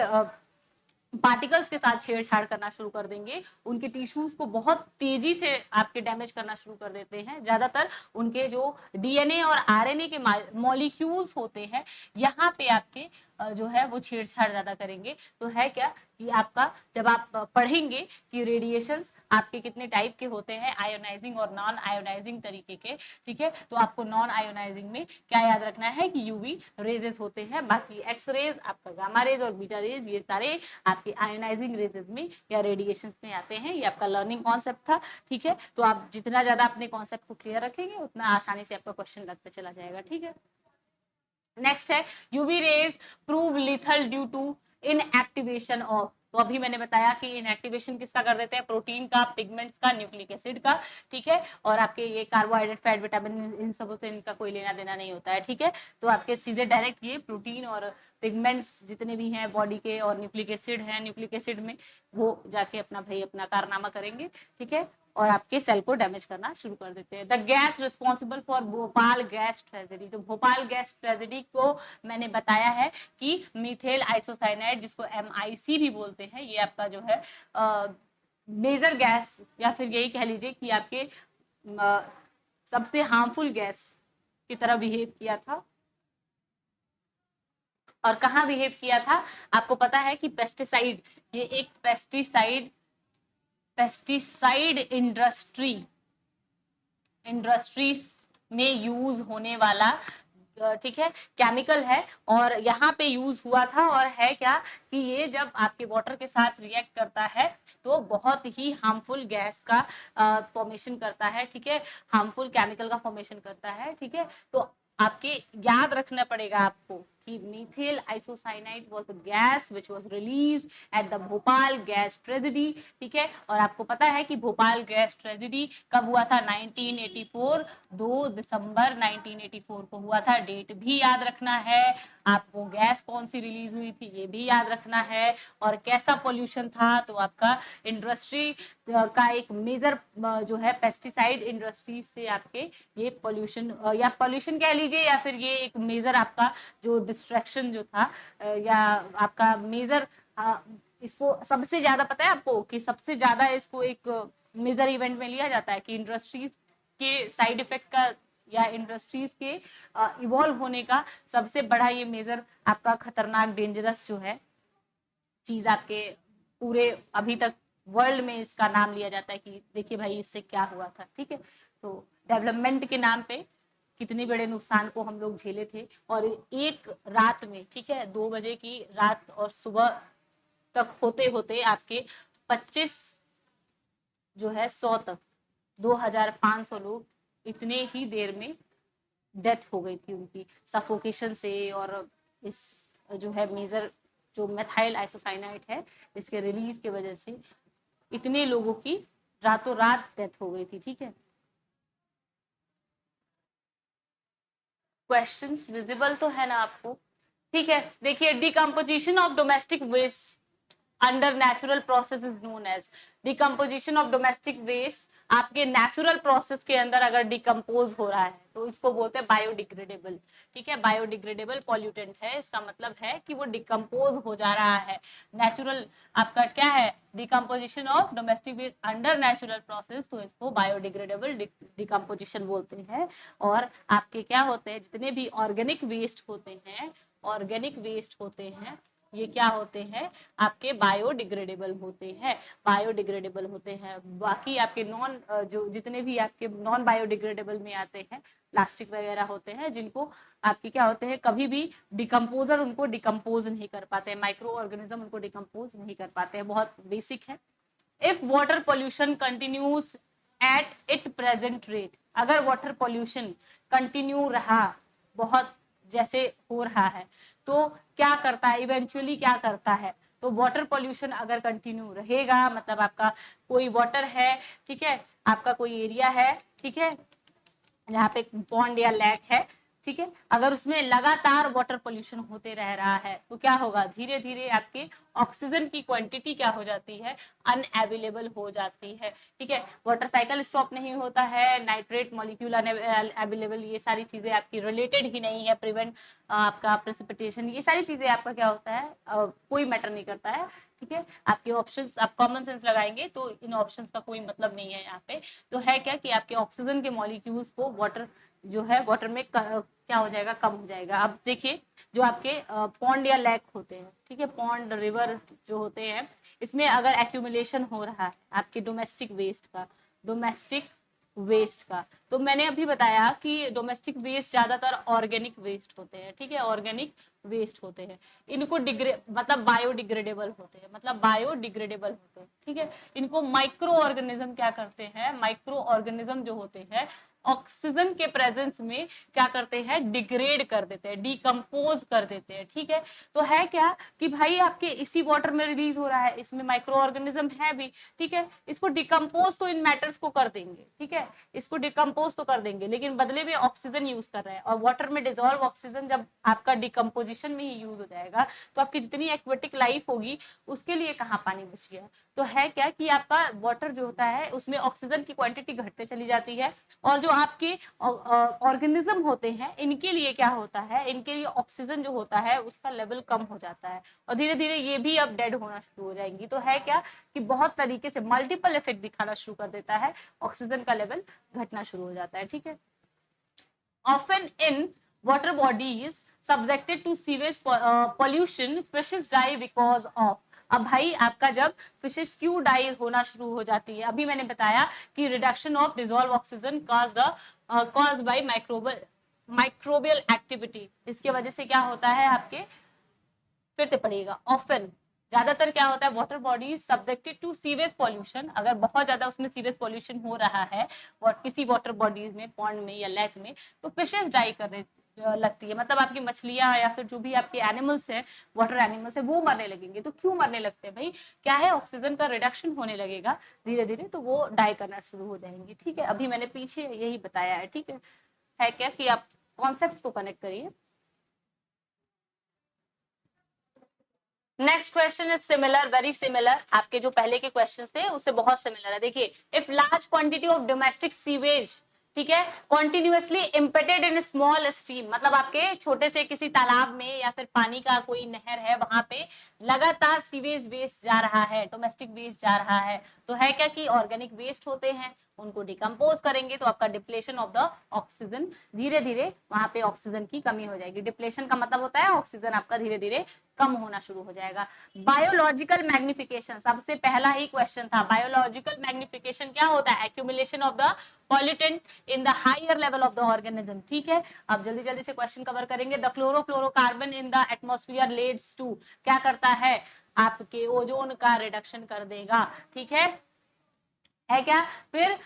पार्टिकल्स के साथ छेड़छाड़ करना शुरू कर देंगे, उनके टिश्यूज को बहुत तेजी से आपके डैमेज करना शुरू कर देते हैं। ज्यादातर उनके जो डीएनए और आरएनए के मॉलिक्यूल्स होते हैं यहाँ पे आपके जो है वो छेड़छाड़ ज्यादा करेंगे। तो है क्या कि आपका जब आप पढ़ेंगे कि रेडिएशंस आपके कितने टाइप के होते हैं, आयोनाइजिंग और नॉन आयोनाइजिंग तरीके के, ठीक है, तो आपको नॉन आयोनाइजिंग में क्या याद रखना है कि यूवी रेजेस होते हैं, बाकी एक्स रेज, आपका गामा रेज और बीटा रेज ये सारे आपके आयोनाइजिंग रेजेस में या रेडिएशंस में आते हैं। ये आपका लर्निंग कॉन्सेप्ट था, ठीक है। तो आप जितना ज्यादा अपने कॉन्सेप्ट को क्लियर रखेंगे उतना आसानी से आपका क्वेश्चन लगते चला जाएगा, ठीक है। नेक्स्ट है, UV rays prove lethal due to inactivation of. तो अभी मैंने बताया कि इनएक्टिवेशन किसका कर देते हैं, प्रोटीन का, पिगमेंट्स का, न्यूक्लिक एसिड का, ठीक है। और आपके ये कार्बोहाइड्रेट, फैट, विटामिन, इन सब से इनका कोई लेना देना नहीं होता है, ठीक है। तो आपके सीधे डायरेक्ट ये प्रोटीन और पिगमेंट्स जितने भी हैं बॉडी के और न्यूक्लिक एसिड है, न्यूक्लिक एसिड में वो जाके अपना भाई अपना कारनामा करेंगे, ठीक है, और आपके सेल को डैमेज करना शुरू कर देते हैं। The gas responsible for Bhopal gas tragedy. तो भोपाल गैस ट्रेजेडी को मैंने बताया है कि मीथेल आइसोसाइनाइड, जिसको MIC भी बोलते हैं, ये आपका जो है मेजर गैस या फिर यही कह लीजिए कि आपके सबसे हार्मफुल गैस की तरह बिहेव किया था। और कहाँ बिहेव किया था, आपको पता है कि पेस्टिसाइड, ये एक पेस्टिसाइड इंडस्ट्रीज में यूज होने वाला, ठीक है, केमिकल है और यहाँ पे यूज हुआ था। और है क्या कि ये जब आपके वाटर के साथ रिएक्ट करता है तो बहुत ही हार्मफुल गैस का फॉर्मेशन करता है, ठीक है, हार्मफुल केमिकल का फॉर्मेशन करता है, ठीक है। तो आपके याद रखना पड़ेगा आपको कि methyl isocyanide was the gas which was release at the Bhopal gas tragedy, ठीक है। और आपको पता है कि भोपाल गैस ट्रेजेडी कब हुआ था, 1984, 2 दिसंबर 1984 को हुआ था। डेट भी याद रखना है आपको, गैस कौन सी रिलीज हुई थी ये भी याद रखना है, और कैसा पोल्यूशन था, तो आपका इंडस्ट्री का एक मेजर जो है पेस्टिसाइड इंडस्ट्री से आपके ये पोल्यूशन या पोल्यूशन कह लीजिए, या फिर ये एक मेजर आपका जो डिस्ट्रैक्शन जो था या आपका मेजर, इसको सबसे ज्यादा पता है आपको कि सबसे ज्यादा इसको एक मेजर इवेंट में लिया जाता है कि इंडस्ट्रीज के साइड इफेक्ट का या इंडस्ट्रीज के इवॉल्व होने का सबसे बड़ा ये मेजर आपका खतरनाक डेंजरस जो है चीज आपके पूरे अभी तक वर्ल्ड में इसका नाम लिया जाता है कि देखिए भाई इससे क्या हुआ था, ठीक है। तो डेवलपमेंट के नाम पे कितने बड़े नुकसान को हम लोग झेले थे, और एक रात में, ठीक है, 2 बजे की रात और सुबह तक होते होते आपके 25 जो है 100 तक 2500 लोग इतने ही देर में डेथ हो गई थी उनकी सफोकेशन से, और इस जो है मेजर जो मेथाइल आइसोसाइनाइड है इसके रिलीज के वजह से इतने लोगों की रातों रात डेथ हो गई थी, ठीक है। क्वेश्चंस विजिबल तो है ना आपको, ठीक है। देखिए, decomposition of domestic waste under natural process is known as, decomposition of domestic waste आपके नेचुरल प्रोसेस के अंदर अगर डिकम्पोज हो रहा है तो इसको बोलते हैं बायोडिग्रेडेबल, ठीक है। बायोडिग्रेडेबल पॉल्यूटेंट है, इसका मतलब है कि वो डिकम्पोज हो जा रहा है। नेचुरल आपका क्या है, decomposition of domestic waste under natural process, तो इसको बायोडिग्रेडेबल डिकम्पोजिशन बोलते हैं। और आपके क्या होते हैं, जितने भी ऑर्गेनिक वेस्ट होते हैं, ऑर्गेनिक वेस्ट होते हैं, ये क्या होते हैं, आपके बायोडिग्रेडेबल होते हैं, बायोडिग्रेडेबल होते हैं। बाकी आपके नॉन जो जितने भी आपके नॉन बायोडिग्रेडेबल में आते हैं, प्लास्टिक वगैरह होते हैं, जिनको आपके क्या होते हैं, कभी भी डिकम्पोजर उनको डिकम्पोज नहीं कर पाते हैं, माइक्रो ऑर्गेनिज्म उनको डिकम्पोज नहीं कर पाते हैं, बहुत बेसिक है। If water pollution continues at it present rate, अगर वाटर पोल्यूशन कंटिन्यू रहा बहुत जैसे हो रहा है तो क्या करता है, इवेंचुअली क्या करता है, तो वाटर पोल्यूशन अगर कंटिन्यू रहेगा, मतलब आपका कोई वाटर है, ठीक है, आपका कोई एरिया है, ठीक है, जहाँ पे पॉन्ड या लेक है, ठीक है, अगर उसमें लगातार वाटर पोल्यूशन होते रह रहा है तो क्या होगा, धीरे धीरे आपके ऑक्सीजन की क्वांटिटी क्या हो जाती है, अनअवेलेबल हो जाती है, ठीक है। वाटर साइकिल स्टॉप नहीं होता है, नाइट्रेट मॉलिक्यूल अनअवेलेबल, ये सारी चीजें आपकी रिलेटेड ही नहीं है, प्रिवेंट आपका प्रेसिपिटेशन, ये सारी चीजें आपका क्या होता है, कोई मैटर नहीं करता है, ठीक है। आपके ऑप्शंस, आप कॉमन सेंस लगाएंगे तो इन ऑप्शंस का कोई मतलब नहीं है यहाँ पे। तो है क्या कि आपके ऑक्सीजन के मॉलिक्यूल्स को वाटर जो है वाटर में क्या हो जाएगा, कम हो जाएगा। अब देखिए, जो आपके पॉन्ड या लेक होते हैं, ठीक है, पॉन्ड रिवर जो होते हैं, इसमें अगर एक्यूमुलेशन हो रहा है आपके डोमेस्टिक वेस्ट का, डोमेस्टिक वेस्ट का, तो मैंने अभी बताया कि डोमेस्टिक वेस्ट ज्यादातर ऑर्गेनिक वेस्ट होते हैं, ठीक है, ऑर्गेनिक वेस्ट होते हैं, इनको मतलब बायोडिग्रेडेबल होते हैं, मतलब बायोडिग्रेडेबल होते हैं, ठीक है। इनको माइक्रो ऑर्गेनिज्म क्या करते हैं, माइक्रो ऑर्गेनिज्म जो होते हैं ऑक्सीजन के प्रेजेंस में क्या करते हैं, डिग्रेड कर देते हैं, डिकम्पोज कर देते हैं, ठीक है। तो है क्या कि भाई आपके इसी वाटर में रिलीज हो रहा है, इसमें माइक्रो ऑर्गेनिज्म है भी, ठीक है, इसको डिकम्पोज तो इन मैटर्स को कर देंगे, ठीक है, इसको डिकम्पोज तो कर देंगे, लेकिन बदले में ऑक्सीजन यूज कर रहे हैं, और वाटर में डिजोल्व ऑक्सीजन जब आपका डिकम्पोजिशन में ही यूज हो जाएगा तो आपकी जितनी एक्वेटिक लाइफ होगी उसके लिए कहाँ पानी बच गया। तो है क्या कि आपका वाटर जो होता है उसमें ऑक्सीजन की क्वांटिटी घटते चली जाती है, और जो आपके ऑर्गेनिज्म होते हैं इनके लिए क्या होता है, इनके लिए ऑक्सीजन जो होता है उसका लेवल कम हो जाता है, और धीरे धीरे ये भी अब डेड होना शुरू हो जाएंगी। तो है क्या कि बहुत तरीके से मल्टीपल इफेक्ट दिखाना शुरू कर देता है, ऑक्सीजन का लेवल घटना शुरू हो जाता है, ठीक है। Often in water bodies subjected to sewage pollution fishes die because of, अब भाई आपका जब फिशेस क्यों डाई होना शुरू हो जाती है, अभी मैंने बताया कि reduction of dissolve oxygen cause by microbial activity, इसके वजह से क्या होता है आपके, फिर से पढ़िएगा, ऑफन ज्यादातर क्या होता है, water body subjected to sewage pollution, अगर बहुत ज्यादा उसमें सीवेज पॉल्यूशन हो रहा है किसी वाटर बॉडीज में, पॉन्ड में या लेक में, तो फिशेस डाई कर लगती है, मतलब आपकी मछलियां या फिर जो भी आपके एनिमल्स है, वाटर एनिमल्स है, वो मरने लगेंगे। तो क्यों मरने लगते हैं भाई? क्या है, ऑक्सीजन का रिडक्शन होने लगेगा धीरे धीरे, तो वो डाई करना शुरू हो जाएंगे। ठीक है, अभी मैंने पीछे यही बताया है। ठीक है क्या कि आप कॉन्सेप्ट्स को कनेक्ट करिए। Next question is similar, very similar, आपके जो पहले के क्वेश्चंस थे उससे बहुत सिमिलर है। देखिए, if large quantity of domestic sewage, ठीक है, कॉन्टिन्यूसली इम्पेटेड इन स्मॉल स्ट्रीम, मतलब आपके छोटे से किसी तालाब में या फिर पानी का कोई नहर है, वहां पे लगातार सीवेज वेस्ट जा रहा है, डोमेस्टिक वेस्ट जा रहा है, तो है क्या कि ऑर्गेनिक वेस्ट होते हैं, उनको डिकम्पोज करेंगे तो आपका डिप्लेशन ऑफ द ऑक्सीजन, धीरे धीरे वहां पे ऑक्सीजन की कमी हो जाएगी। डिप्लेशन का मतलब होता है ऑक्सीजन आपका धीरे धीरे कम होना शुरू हो जाएगा। बायोलॉजिकल मैग्निफिकेशन, सबसे पहला ही क्वेश्चन था। बायोलॉजिकल मैग्निफिकेशन क्या होता है? Accumulation of the pollutant in the higher level of the organism. ठीक है, अब जल्दी जल्दी से क्वेश्चन कवर करेंगे। The chlorofluorocarbon in the atmosphere leads to, क्या करता है? आपके ओजोन का रिडक्शन कर देगा। ठीक है क्या? फिर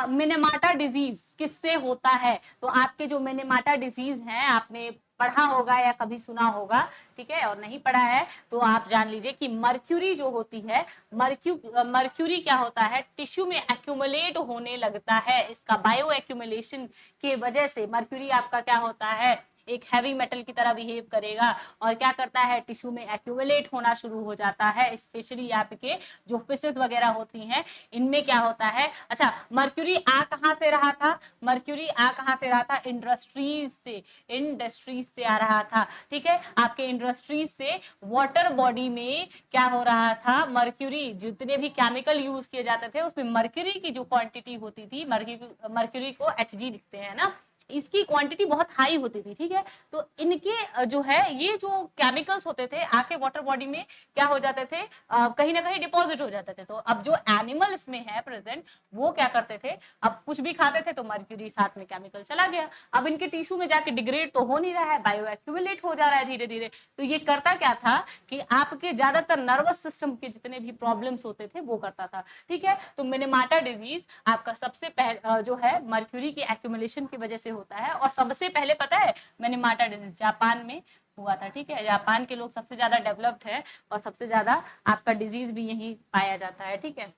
मिनेमाटा डिजीज किससे होता है? तो आपके जो मिनेमाटा डिजीज है, आपने पढ़ा होगा या कभी सुना होगा, ठीक है, और नहीं पढ़ा है तो आप जान लीजिए कि मर्क्यूरी जो होती है, मर्क्यूरी क्या होता है? टिश्यू में एक्यूमुलेट होने लगता है। इसका बायो एक्यूमुलेशन के वजह से मर्क्यूरी आपका क्या होता है? एक हैवी मेटल की तरह बिहेव करेगा और क्या करता है? टिश्यू में एक्यूमुलेट होना शुरू हो जाता है। स्पेशली आपके जो फिशेस वगैरह होती हैं, इनमें क्या होता है? अच्छा, मर्क्यूरी आ कहां से रहा था? मर्क्यूरी आ कहां से रहा था? इंडस्ट्रीज से, इंडस्ट्रीज से आ रहा था। ठीक है, आपके इंडस्ट्रीज से वाटर बॉडी में क्या हो रहा था? मर्क्यूरी, जितने भी केमिकल यूज किए जाते थे उसमें मर्क्यूरी की जो क्वांटिटी होती थी, मर्क्यूरी को Hg लिखते हैं ना, इसकी क्वांटिटी बहुत हाई होती थी। ठीक है, तो इनके जो है ये जो केमिकल्स होते थे आके वाटर बॉडी में क्या हो जाते थे? कहीं ना कहीं डिपॉजिट हो जाते थे। तो अब जो एनिमल इसमें है प्रेजेंट, वो क्या करते थे? अब कुछ भी खाते थे तो मर्क्यूरी साथ में केमिकल चला गया, अब इनके टिश्यू में जाके डिग्रेड तो हो नहीं रहा है, बायो एक्यूमुलेट हो जा रहा है धीरे धीरे। तो ये करता क्या था कि आपके ज्यादातर नर्वस सिस्टम के जितने भी प्रॉब्लम्स होते थे वो करता था। ठीक है, तो मिनेमाटा डिजीज आपका सबसे पहले जो है मर्क्यूरी की एक्यूमुलेशन की वजह से होता है। और सबसे पहले पता है मिनेमाटा डिजीज जापान में हुआ था। ठीक है, जापान के लोग सबसे ज्यादा डेवलप्ड है और सबसे ज्यादा आपका डिजीज भी यही पाया जाता है। ठीक है,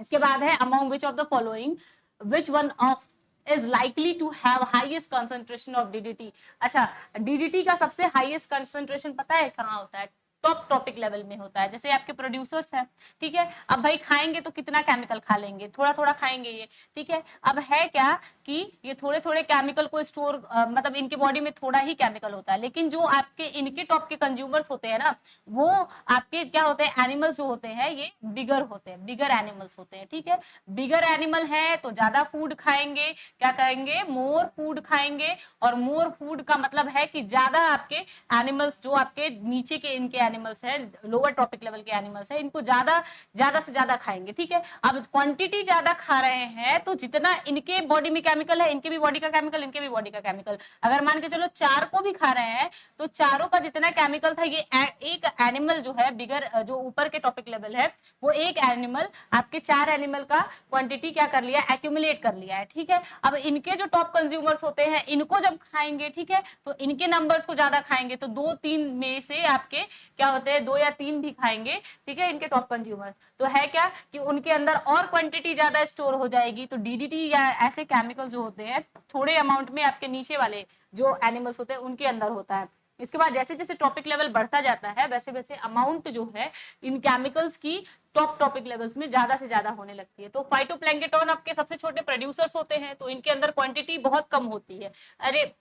इसके बाद है among which of the following which one of is likely to have highest concentration of DDT. अच्छा, डीडीटी का सबसे हाईएस्ट कंसंट्रेशन पता है कहाँ होता है? टॉप टॉपिक लेवल में होता है। जैसे आपके प्रोड्यूसर्स हैं, ठीक है, अब भाई खाएंगे तो कितना केमिकल खा लेंगे? थोड़ा थोड़ा खाएंगे ये। ठीक है, अब है क्या कि ये थोड़े थोड़े केमिकल को स्टोर, मतलब इनके बॉडी में थोड़ा ही केमिकल होता है, लेकिन जो आपके इनके टॉप के कंज्यूमर्स होते हैं ना, वो आपके क्या होते हैं? एनिमल्स जो होते हैं ये बिगर होते हैं, बिगर एनिमल्स होते हैं। ठीक है, बिगर एनिमल है तो ज्यादा फूड खाएंगे, क्या कहेंगे? मोर फूड खाएंगे। और मोर फूड का मतलब है कि ज्यादा आपके एनिमल्स, जो आपके नीचे के इनके एनिमल्स है, लोअर टॉपिक लेवल के एनिमल्स है, इनको ज्यादा ज्यादा से ज्यादा खाएंगे। ठीक है, अब क्वांटिटी ज्यादा खा रहे हैं तो जितना इनके बॉडी में केमिकल है, इनके भी बॉडी का केमिकल, इनके भी बॉडी का केमिकल, अगर मान के चलो चार को भी खा रहे हैं तो चारों का जितना केमिकल था, ये एक एनिमल जो है बिगर, जो ऊपर के टॉपिक लेवल है, वो एक एनिमल आपके चार एनिमल का क्वांटिटी क्या कर लिया? एक्यूमुलेट कर लिया है। ठीक है, अब इनके जो टॉप कंज्यूमर्स होते हैं, इनको जब खाएंगे, ठीक है, तो इनके नंबर्स को ज्यादा खाएंगे, तो दो तीन में से आपके क्या होते हैं? दो या तीन भी खाएंगे। ठीक है, इनके टॉप कंज्यूमर्स, तो है क्या कि उनके अंदर और क्वांटिटी ज्यादा स्टोर हो जाएगी। तो डीडीटी या ऐसे केमिकल जो होते हैं थोड़े अमाउंट में आपके नीचे वाले जो एनिमल्स होते हैं उनके अंदर होता है। इसके बाद जैसे जैसे टॉपिक लेवल बढ़ता जाता है वैसे वैसे अमाउंट जो है इन केमिकल्स की टॉप टॉपिक लेवल्स में ज्यादा से ज्यादा होने लगती है। तो फाइटोप्लैंक्टन आपके सबसे छोटे प्रोड्यूसर्स होते हैं, तो इनके अंदर क्वांटिटी बहुत कम होती है। अरे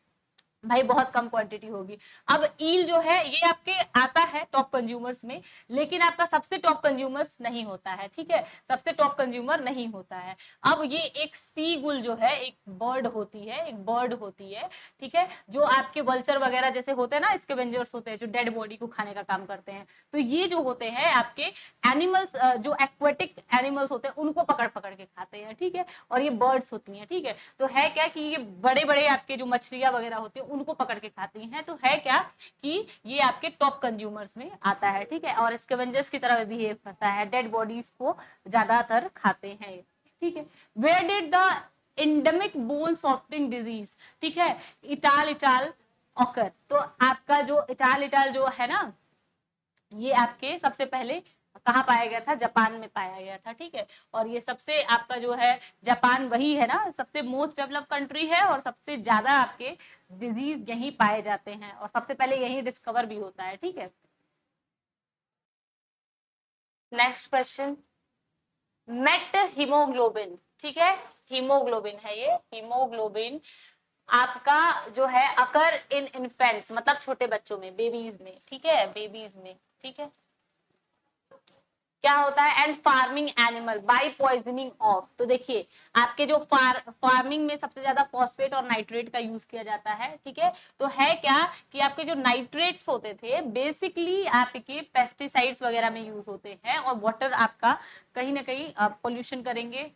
भाई बहुत कम क्वांटिटी होगी। अब ईल जो है ये आपके आता है टॉप कंज्यूमर्स में, लेकिन आपका सबसे टॉप कंज्यूमर्स नहीं होता है। ठीक है, सबसे टॉप कंज्यूमर नहीं होता है। अब ये एक सी गुल जो है, एक बर्ड होती है, एक बर्ड होती है। ठीक है, जो आपके वल्चर वगैरह जैसे होते हैं ना, स्कैवेंजर्स होते हैं जो डेड बॉडी को खाने का काम करते हैं, तो ये जो होते हैं आपके एनिमल्स, जो एक्वेटिक एनिमल्स होते हैं उनको पकड़ पकड़ के खाते हैं। ठीक है, और ये बर्ड्स होती हैं। ठीक है, तो है क्या कि ये बड़े बड़े आपके जो मछलियां वगैरह होती है उनको पकड़ के खाती हैं। तो है क्या कि ये आपके टॉप कंज्यूमर्स में आता है। ठीक है, और स्कैवेंजर्स की तरह बिहेव करता है, डेड बॉडीज को ज्यादातर खाते हैं। ठीक है, where did the endemic bone softening disease, ठीक है, इटाल ऑकर। तो आपका जो इटालिटाल जो है ना, ये आपके सबसे पहले कहाँ पाया गया था, जापान में पाया गया था, ठीक है। और ये सबसे आपका जो है जापान वही है ना, सबसे मोस्ट डेवलप कंट्री है और सबसे ज्यादा आपके डिजीज यहीं पाए जाते हैं और सबसे पहले यहीं डिस्कवर भी होता है, ठीक है। नेक्स्ट क्वेश्चन, मेट हीमोग्लोबिन, ठीक है, हीमोग्लोबिन है ये, हीमोग्लोबिन आपका जो है अकर इन इन्फेंट्स, मतलब छोटे बच्चों में, बेबीज में, ठीक है, बेबीज में, ठीक है, क्या होता है, and farming animal by poisoning of. तो देखिए आपके जो फार्मिंग में सबसे ज्यादा फॉस्फेट और नाइट्रेट का यूज किया जाता है, ठीक है। तो है क्या कि आपके जो नाइट्रेट्स होते थे बेसिकली आपके पेस्टिसाइड्स वगैरह में यूज होते हैं और वाटर आपका कहीं ना कहीं पोल्यूशन करेंगे।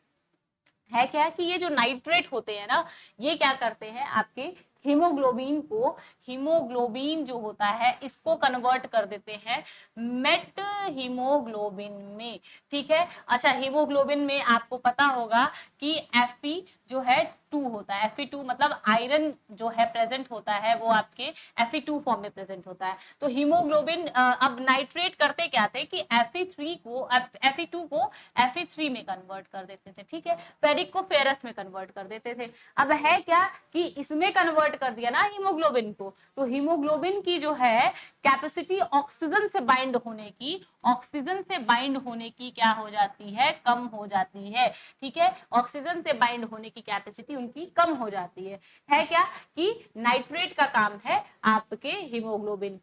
है क्या कि ये जो नाइट्रेट होते हैं ना, ये क्या करते हैं आपके हीमोग्लोबिन को, हीमोग्लोबिन जो होता है इसको कन्वर्ट कर देते हैं मेट हीमोग्लोबिन में, ठीक है। अच्छा, हीमोग्लोबिन में आपको पता होगा कि Fe जो है 2 होता है, Fe2 मतलब आयरन जो है प्रेजेंट होता है वो आपके Fe2 फॉर्म में प्रेजेंट होता है। तो हीमोग्लोबिन अब नाइट्रेट करते क्या थे कि Fe2 को Fe3 में कन्वर्ट कर देते थे, ठीक है, फेरिक को फेरस में कन्वर्ट कर देते थे। अब है क्या कि इसमें कन्वर्ट कर दिया ना हीमोग्लोबिन को, तो हीमोग्लोबिन की जो है कैपेसिटी ऑक्सीजन से बाइंड होने की, ऑक्सीजन से बाइंड होने की क्या हो जाती है, कम हो जाती है, ठीक है। ऑक्सीजन से बाइंड होने की कैपेसिटी उनकी कम हो जाती है क्या कि नाइट्रेट का काम है आपके हीमोग्लोबिन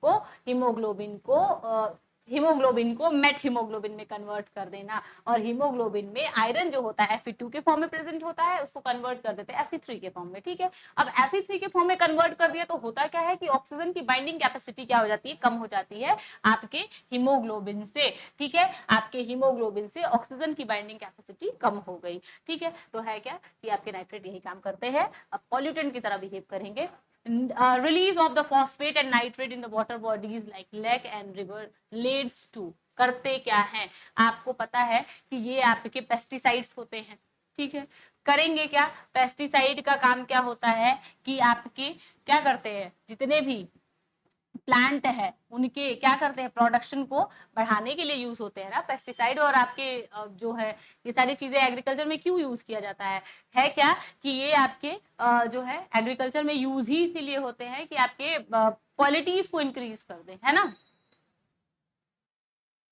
को मेट हीमोग्लोबिन में कन्वर्ट कर देना। और हीमोग्लोबिन में आयरन जो होता है Fe2 के फॉर्म में प्रेजेंट होता है, उसको कन्वर्ट कर देते हैं Fe3 के फॉर्म में, ठीक है। अब Fe3 के फॉर्म में कन्वर्ट कर दिया तो होता क्या है कि ऑक्सीजन की बाइंडिंग कैपेसिटी क्या हो जाती है, कम हो जाती है आपके हीमोग्लोबिन से, ठीक है, आपके हीमोग्लोबिन से ऑक्सीजन की बाइंडिंग कैपेसिटी कम हो गई, ठीक है। तो है क्या कि आपके नाइट्रेट यही काम करते हैं, अब पॉल्यूटेंट की तरह बिहेव करेंगे। Release of the phosphate and nitrate in the water bodies like lake and river leads to, करते क्या है, आपको पता है कि ये आपके पेस्टिसाइड्स होते हैं, ठीक है। करेंगे क्या, पेस्टिसाइड का काम क्या होता है कि आपके क्या करते हैं, जितने भी प्लांट है उनके क्या करते हैं, प्रोडक्शन को बढ़ाने के लिए यूज होते हैं ना पेस्टिसाइड। और आपके जो है ये सारी चीजें एग्रीकल्चर में क्यों यूज किया जाता है क्या कि ये आपके जो है एग्रीकल्चर में यूज ही इसीलिए होते हैं कि आपके क्वालिटीज को इंक्रीज कर दें, है ना,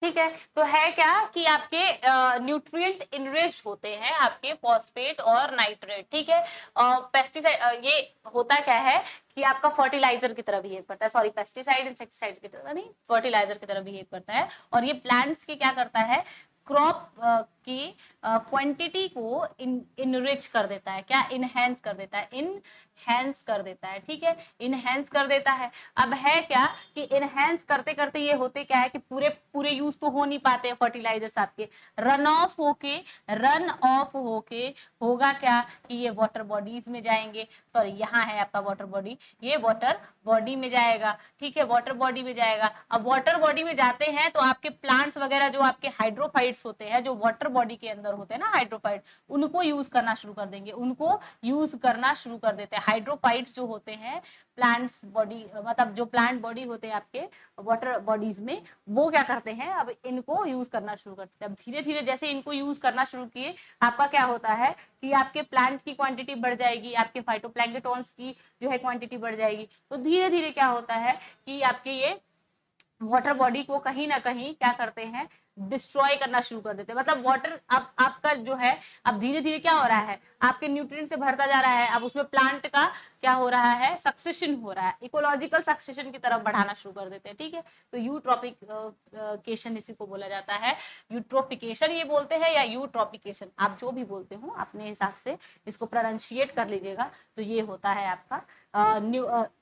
ठीक है। तो है क्या कि आपके न्यूट्रिएंट इनरिच्ड होते हैं आपके फॉस्फेट और नाइट्रेट, ठीक है। पेस्टिसाइड ये होता क्या है कि आपका फर्टिलाइजर की तरह बिहेव करता है, सॉरी पेस्टिसाइड इंसेक्टिसाइड की तरह नहीं, फर्टिलाइजर की तरह बिहेव करता है। और ये प्लांट्स की क्या करता है, क्रॉप की क्वांटिटी को इनरिच कर देता है, क्या इनहेंस कर देता है, इनहेंस कर देता है, ठीक है, इनहेंस कर देता है। अब है क्या कि इनहेंस करते करते ये होते क्या है कि पूरे पूरे यूज तो हो नहीं पाते फर्टिलाइजर्स आपके, रन ऑफ होके होगा क्या कि ये वाटर बॉडीज में जाएंगे, सॉरी यहाँ है आपका वाटर बॉडी, ये वाटर बॉडी में जाएगा, ठीक है, वाटर बॉडी में जाएगा। अब वाटर बॉडी में जाते हैं तो आपके प्लांट्स वगैरह जो आपके हाइड्रोफाइट्स होते हैं, जो वाटर बॉडी के अंदर होते हैं ना हाइड्रोफाइट, उनको यूज करना शुरू कर देंगे, उनको यूज करना शुरू कर देते हैं। हाइड्रोफाइट्स जो होते हैं प्लांट्स बॉडी, मतलब जो प्लांट बॉडी होते हैं आपके वाटर बॉडीज में, वो क्या करते हैं अब इनको यूज करना शुरू करते हैं। अब धीरे धीरे जैसे इनको यूज करना शुरू किए, आपका क्या होता है कि आपके प्लांट की क्वांटिटी बढ़ जाएगी, आपके फाइटोप्लैंक्टन्स की जो है क्वांटिटी बढ़ जाएगी। तो धीरे धीरे क्या होता है कि आपके ये वाटर बॉडी को कहीं ना कहीं क्या करते हैं, डिस्ट्रॉय करना शुरू कर देते हैं। मतलब वाटर अब आपका जो है अब धीरे धीरे क्या हो रहा है, आपके न्यूट्रिएंट से भरता जा रहा है, अब उसमें प्लांट का क्या हो रहा है, सक्सेशन हो रहा है, इकोलॉजिकल सक्सेशन की तरफ बढ़ाना शुरू कर देते हैं, ठीक है। तो यूट्रॉपिकेशन इसी को बोला जाता है, यूट्रोफिकेशन ये बोलते हैं या यूट्रॉपिकेशन, आप जो भी बोलते हो अपने हिसाब से इसको प्रोनाउंशिएट कर लीजिएगा। तो ये होता है आपका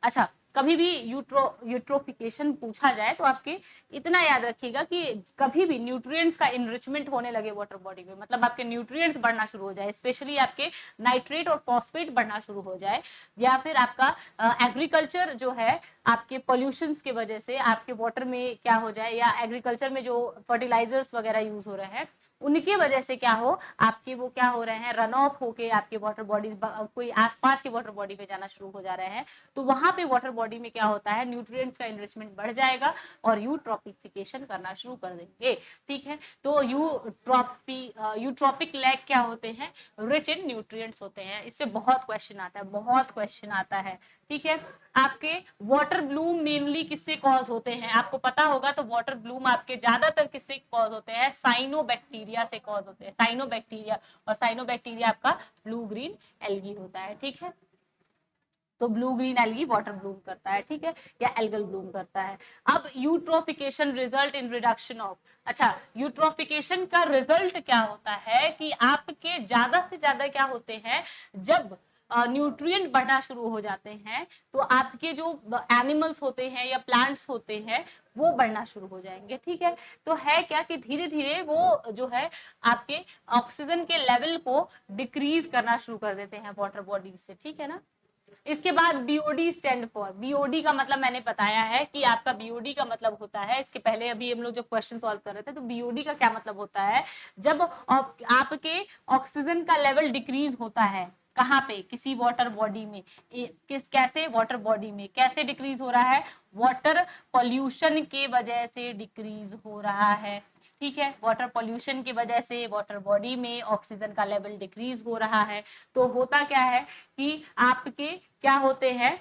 अच्छा, कभी भी यूट्रोफिकेशन पूछा जाए तो आपके इतना याद रखिएगा कि कभी भी न्यूट्रिएंट्स का इनरिचमेंट होने लगे वाटर बॉडी में, मतलब आपके न्यूट्रिएंट्स बढ़ना शुरू हो जाए, स्पेशली आपके नाइट्रेट और फॉस्फेट बढ़ना शुरू हो जाए, या फिर आपका एग्रीकल्चर जो है आपके पॉल्यूशंस की वजह से आपके वाटर में क्या हो जाए, या एग्रीकल्चर में जो फर्टिलाइजर्स वगैरह यूज हो रहे हैं उनके वजह से क्या हो, आपके वो क्या हो रहे हैं, रन ऑफ होके आपके वाटर बॉडी, कोई आसपास के वाटर बॉडी में जाना शुरू हो जा रहे हैं, तो वहां पे वाटर बॉडी में क्या होता है, न्यूट्रिएंट्स का इनरिचमेंट बढ़ जाएगा और यूट्रॉपिफिकेशन करना शुरू कर देंगे। ठीक है, तो यूट्रॉपिक लैक क्या होते हैं, रिच इन न्यूट्रिएंट्स होते हैं। इस पे बहुत क्वेश्चन आता है, बहुत क्वेश्चन आता है। ठीक है, आपके वाटर ब्लूम मेनली किससे कॉज होते हैं, आपको पता होगा, तो वाटर ब्लूम आपके ज्यादातर किससे कॉज होते हैं, साइनोबैक्टीरिया से कॉज होते हैं, साइनोबैक्टीरिया। और साइनोबैक्टीरिया आपका ब्लू ग्रीन एल्गी होता है। ठीक है, तो blue green algae water Bloom करता है। ठीक है, या एल्गल ब्लूम करता है। अब eutrophication result in reduction of, अच्छा यूट्रोफिकेशन का रिजल्ट क्या होता है कि आपके ज्यादा से ज्यादा क्या होते हैं, जब न्यूट्रिएंट बढ़ना शुरू हो जाते हैं तो आपके जो एनिमल्स होते हैं या प्लांट्स होते हैं वो बढ़ना शुरू हो जाएंगे। ठीक है, तो है क्या कि धीरे धीरे वो जो है आपके ऑक्सीजन के लेवल को डिक्रीज करना शुरू कर देते हैं वाटर बॉडीज से। ठीक है ना, इसके बाद बीओडी स्टैंड फॉर, बीओडी का मतलब मैंने बताया है कि आपका बीओडी का मतलब होता है, इसके पहले अभी हम लोग जब क्वेश्चन सॉल्व कर रहे थे तो बीओडी का क्या मतलब होता है, जब आपके ऑक्सीजन का लेवल डिक्रीज होता है, कहाँ पे, किसी वाटर बॉडी में, कैसे वाटर बॉडी में कैसे डिक्रीज हो रहा है, वाटर पॉल्यूशन के वजह से डिक्रीज हो रहा है। ठीक है, वाटर पॉल्यूशन की वजह से वाटर बॉडी में ऑक्सीजन का लेवल डिक्रीज हो रहा है। तो होता क्या है कि आपके क्या होते हैं,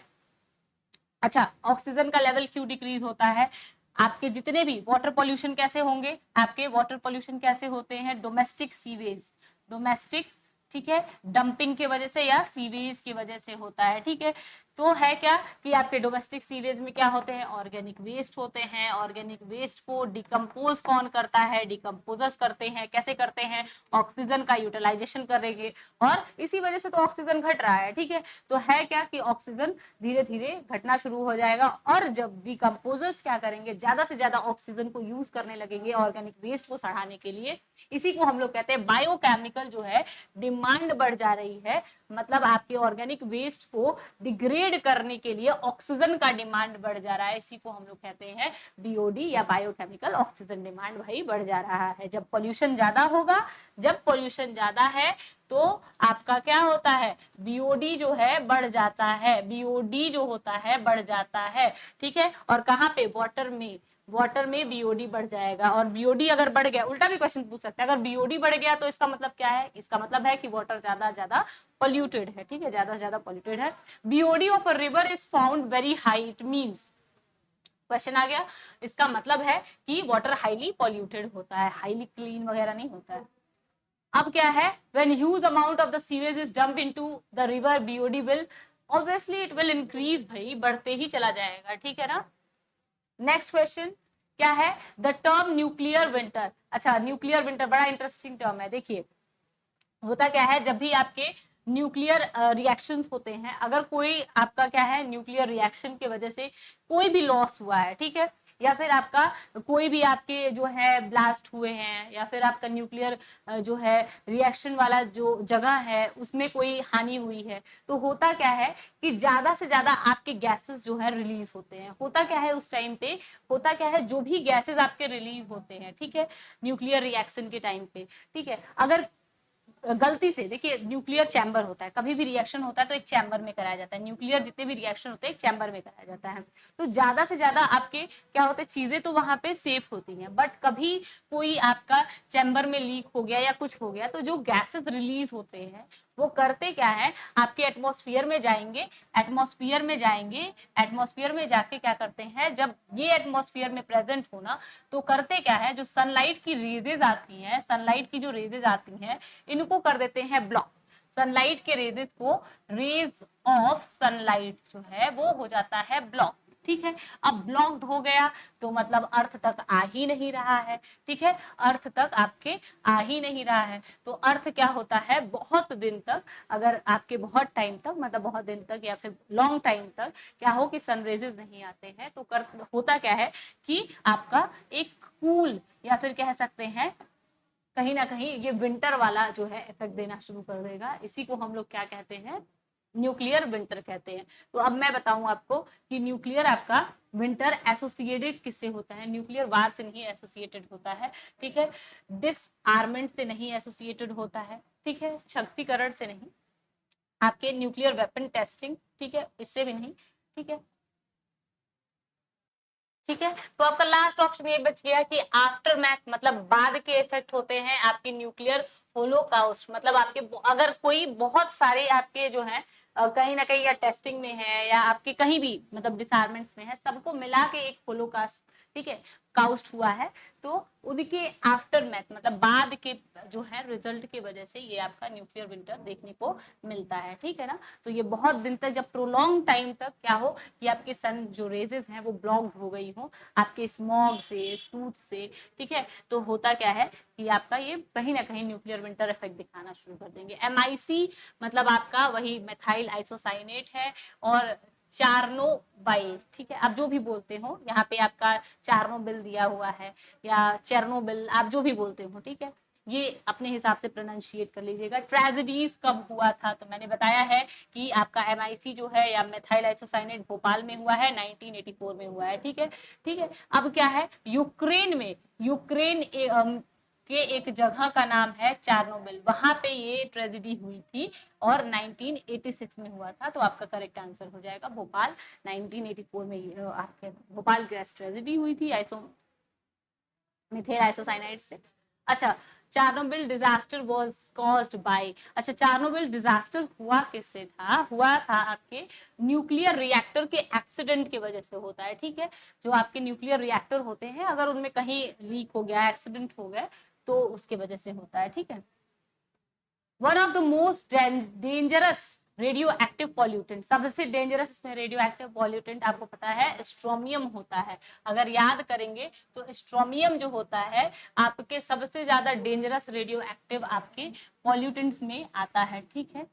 अच्छा ऑक्सीजन का लेवल क्यों डिक्रीज होता है, आपके जितने भी वाटर पॉल्यूशन कैसे होंगे, आपके वाटर पॉल्यूशन कैसे होते हैं, डोमेस्टिक सीवेज, डोमेस्टिक, ठीक है, डंपिंग की वजह से या सीवेज की वजह से होता है। ठीक है, तो है क्या कि आपके डोमेस्टिक सीवेज में क्या होते हैं, ऑर्गेनिक वेस्ट होते हैं। ऑर्गेनिक वेस्ट को डिकम्पोज कौन करता है, डिकम्पोजर्स करते हैं। कैसे करते हैं, ऑक्सीजन का यूटिलाइजेशन करेंगे और इसी वजह से तो ऑक्सीजन घट रहा है। ठीक है, तो है क्या कि ऑक्सीजन धीरे धीरे घटना शुरू हो जाएगा और जब डिकम्पोजर्स क्या करेंगे, ज्यादा से ज्यादा ऑक्सीजन को यूज करने लगेंगे ऑर्गेनिक वेस्ट को सड़ाने के लिए, इसी को हम लोग कहते हैं बायोकेमिकल जो है डिमांड बढ़ जा रही है। मतलब आपके ऑर्गेनिक वेस्ट को डिग्रेड करने के लिए ऑक्सीजन का डिमांड बढ़ जा रहा है, इसी को हम लोग कहते हैं बीओडी या बायोकेमिकल ऑक्सीजन डिमांड भाई बढ़ जा रहा है। जब पोल्यूशन ज्यादा होगा, जब पोल्यूशन ज्यादा है तो आपका क्या होता है, बीओडी जो है बढ़ जाता है, बीओडी जो होता है बढ़ जाता है। ठीक है, और कहाँ पे, वाटर में, वाटर में बीओडी बढ़ जाएगा। और बीओडी अगर बढ़ गया, उल्टा भी क्वेश्चन पूछ सकते हैं, अगर बीओडी बढ़ गया तो इसका मतलब क्या है, इसका मतलब है कि वाटर ज्यादा ज्यादा पोल्यूटेड है। ठीक है, ज्यादा ज्यादा पोल्यूटेड है। BOD of a river is found very high, it means, question आ गया, इसका मतलब है कि वाटर हाईली पोल्यूटेड होता है, हाईली क्लीन वगैरह नहीं होता है। अब क्या है, when huge amount of the sewage is dumped into the river, BOD will obviously it will increase, भाई बढ़ते ही चला जाएगा। ठीक है ना, नेक्स्ट क्वेश्चन क्या है, द टर्म न्यूक्लियर विंटर। अच्छा, न्यूक्लियर विंटर बड़ा इंटरेस्टिंग टर्म है। देखिए होता क्या है, जब भी आपके न्यूक्लियर रिएक्शंस होते हैं, अगर कोई आपका क्या है, न्यूक्लियर रिएक्शन की वजह से कोई भी लॉस हुआ है, ठीक है, या फिर आपका कोई भी आपके जो है ब्लास्ट हुए हैं, या फिर आपका न्यूक्लियर जो है रिएक्शन वाला जो जगह है उसमें कोई हानि हुई है, तो होता क्या है कि ज्यादा से ज्यादा आपके गैसेस जो है रिलीज होते हैं। होता क्या है उस टाइम पे, होता क्या है, जो भी गैसेस आपके रिलीज होते हैं, ठीक है, न्यूक्लियर रिएक्शन के टाइम पे, ठीक है, अगर गलती से, देखिए न्यूक्लियर चैम्बर होता है, कभी भी रिएक्शन होता है तो एक चैम्बर में कराया जाता है, न्यूक्लियर जितने भी रिएक्शन होते हैं एक चैम्बर में कराया जाता है। तो ज्यादा से ज्यादा आपके क्या होते हैं, चीजें तो वहां पे सेफ होती हैं, बट कभी कोई आपका चैम्बर में लीक हो गया या कुछ हो गया तो जो गैसेस रिलीज होते हैं वो करते क्या है, आपके एटमॉस्फेयर में जाएंगे, एटमॉस्फेयर में जाएंगे, एटमॉस्फेयर में जाके क्या करते हैं, जब ये एटमॉस्फेयर में प्रेजेंट होना तो करते क्या है, जो सनलाइट की रेजेज आती हैं, सनलाइट की जो रेजेज आती हैं इनको कर देते हैं ब्लॉक। सनलाइट के रेजेस को, रेज ऑफ सनलाइट जो है वो हो जाता है ब्लॉक। ठीक है, अब ब्लॉक्ड हो गया तो मतलब अर्थ तक आ ही नहीं रहा है। ठीक है, अर्थ तक आपके आ ही नहीं रहा है, तो अर्थ क्या होता है, बहुत दिन तक, अगर आपके बहुत टाइम तक, मतलब बहुत दिन तक या फिर लॉन्ग टाइम तक क्या हो कि सनरेजेस नहीं आते हैं, तो होता क्या है कि आपका एक कूल या फिर कह सकते हैं कहीं ना कहीं ये विंटर वाला जो है इफेक्ट देना शुरू कर देगा। इसी को हम लोग क्या कहते हैं, न्यूक्लियर विंटर कहते हैं। तो अब मैं बताऊं आपको कि न्यूक्लियर आपका विंटर एसोसिएटेड किससे होता है, न्यूक्लियर वार से नहीं एसोसिएटेड होता है, ठीक है, डिसआर्मेंट से नहीं एसोसिएटेड होता है, ठीक है, शक्तिकरण से नहीं, आपके न्यूक्लियर वेपन टेस्टिंग, ठीक है, इससे भी नहीं, ठीक है, ठीक है। तो आपका लास्ट ऑप्शन ये बच गया कि आफ्टर मैथ मतलब बाद के इफेक्ट होते हैं आपके न्यूक्लियर होलोकास्ट, मतलब आपके अगर कोई बहुत सारे आपके जो है कहीं ना कहीं या टेस्टिंग में है या आपके कहीं भी मतलब डिसआर्मेंट्स में है, सबको मिला के एक होलोकास्ट, ठीक है, काउस्ट हुआ है, तो उनके आफ्टर मैथ मतलब बाद के जो है रिजल्ट की वजह से ये आपका न्यूक्लियर विंटर देखने को मिलता है, ठीक है ना। तो ये बहुत दिन तक जब प्रोलॉन्ग टाइम तक क्या हो कि आपके सन जो रेजेस हैं वो ब्लॉक हो गई हो आपके स्मॉग से, सूट से, ठीक है, तो होता क्या है कि आपका ये कहीं ना कहीं न्यूक्लियर विंटर इफेक्ट दिखाना शुरू कर देंगे। MIC मतलब आपका वही मेथाइल आइसोसाइनेट है और चार्नोबाइल, ठीक है, आप जो भी बोलते हो, यहाँ पे आपका चार्नोबिल दिया हुआ है या चेरनोबिल, आप जो भी बोलते हो, ठीक है, ये अपने हिसाब से प्रोनाउंशिएट कर लीजिएगा। ट्रेजेडीज कब हुआ था, तो मैंने बताया है कि आपका MIC जो है या मेथाइल आइसोसाइनेट भोपाल में हुआ है, 1984 में हुआ है, ठीक है, ठीक है। अब क्या है, यूक्रेन में, यूक्रेन के एक जगह का नाम है चार्नोबिल, वहां पे ये ट्रेजेडी हुई थी और 1986 में हुआ था, तो आपका करेक्ट आंसर हो जाएगा भोपाल। 1984 में आपके भोपाल गैस ट्रेजेडी हुई थी मिथेल आइसोसाइनाइड से। अच्छा, चार्नोबिल डिजास्टर वाज कॉज्ड बाय, अच्छा चार्नोबिल डिजास्टर हुआ किससे था, हुआ था आपके न्यूक्लियर रिएक्टर के एक्सीडेंट की वजह से होता है, ठीक है, जो आपके न्यूक्लियर रिएक्टर होते हैं अगर उनमें कहीं लीक हो गया, एक्सीडेंट हो गया, तो उसके वजह से होता है, ठीक है। One of the most dangerous radio active pollutant, सबसे डेंजरस इसमें रेडियो एक्टिव पॉल्यूटेंट आपको पता है स्ट्रोमियम होता है। अगर याद करेंगे तो स्ट्रोमियम जो होता है आपके सबसे ज्यादा डेंजरस रेडियो एक्टिव आपके पॉल्यूटेंट्स में आता है, ठीक है।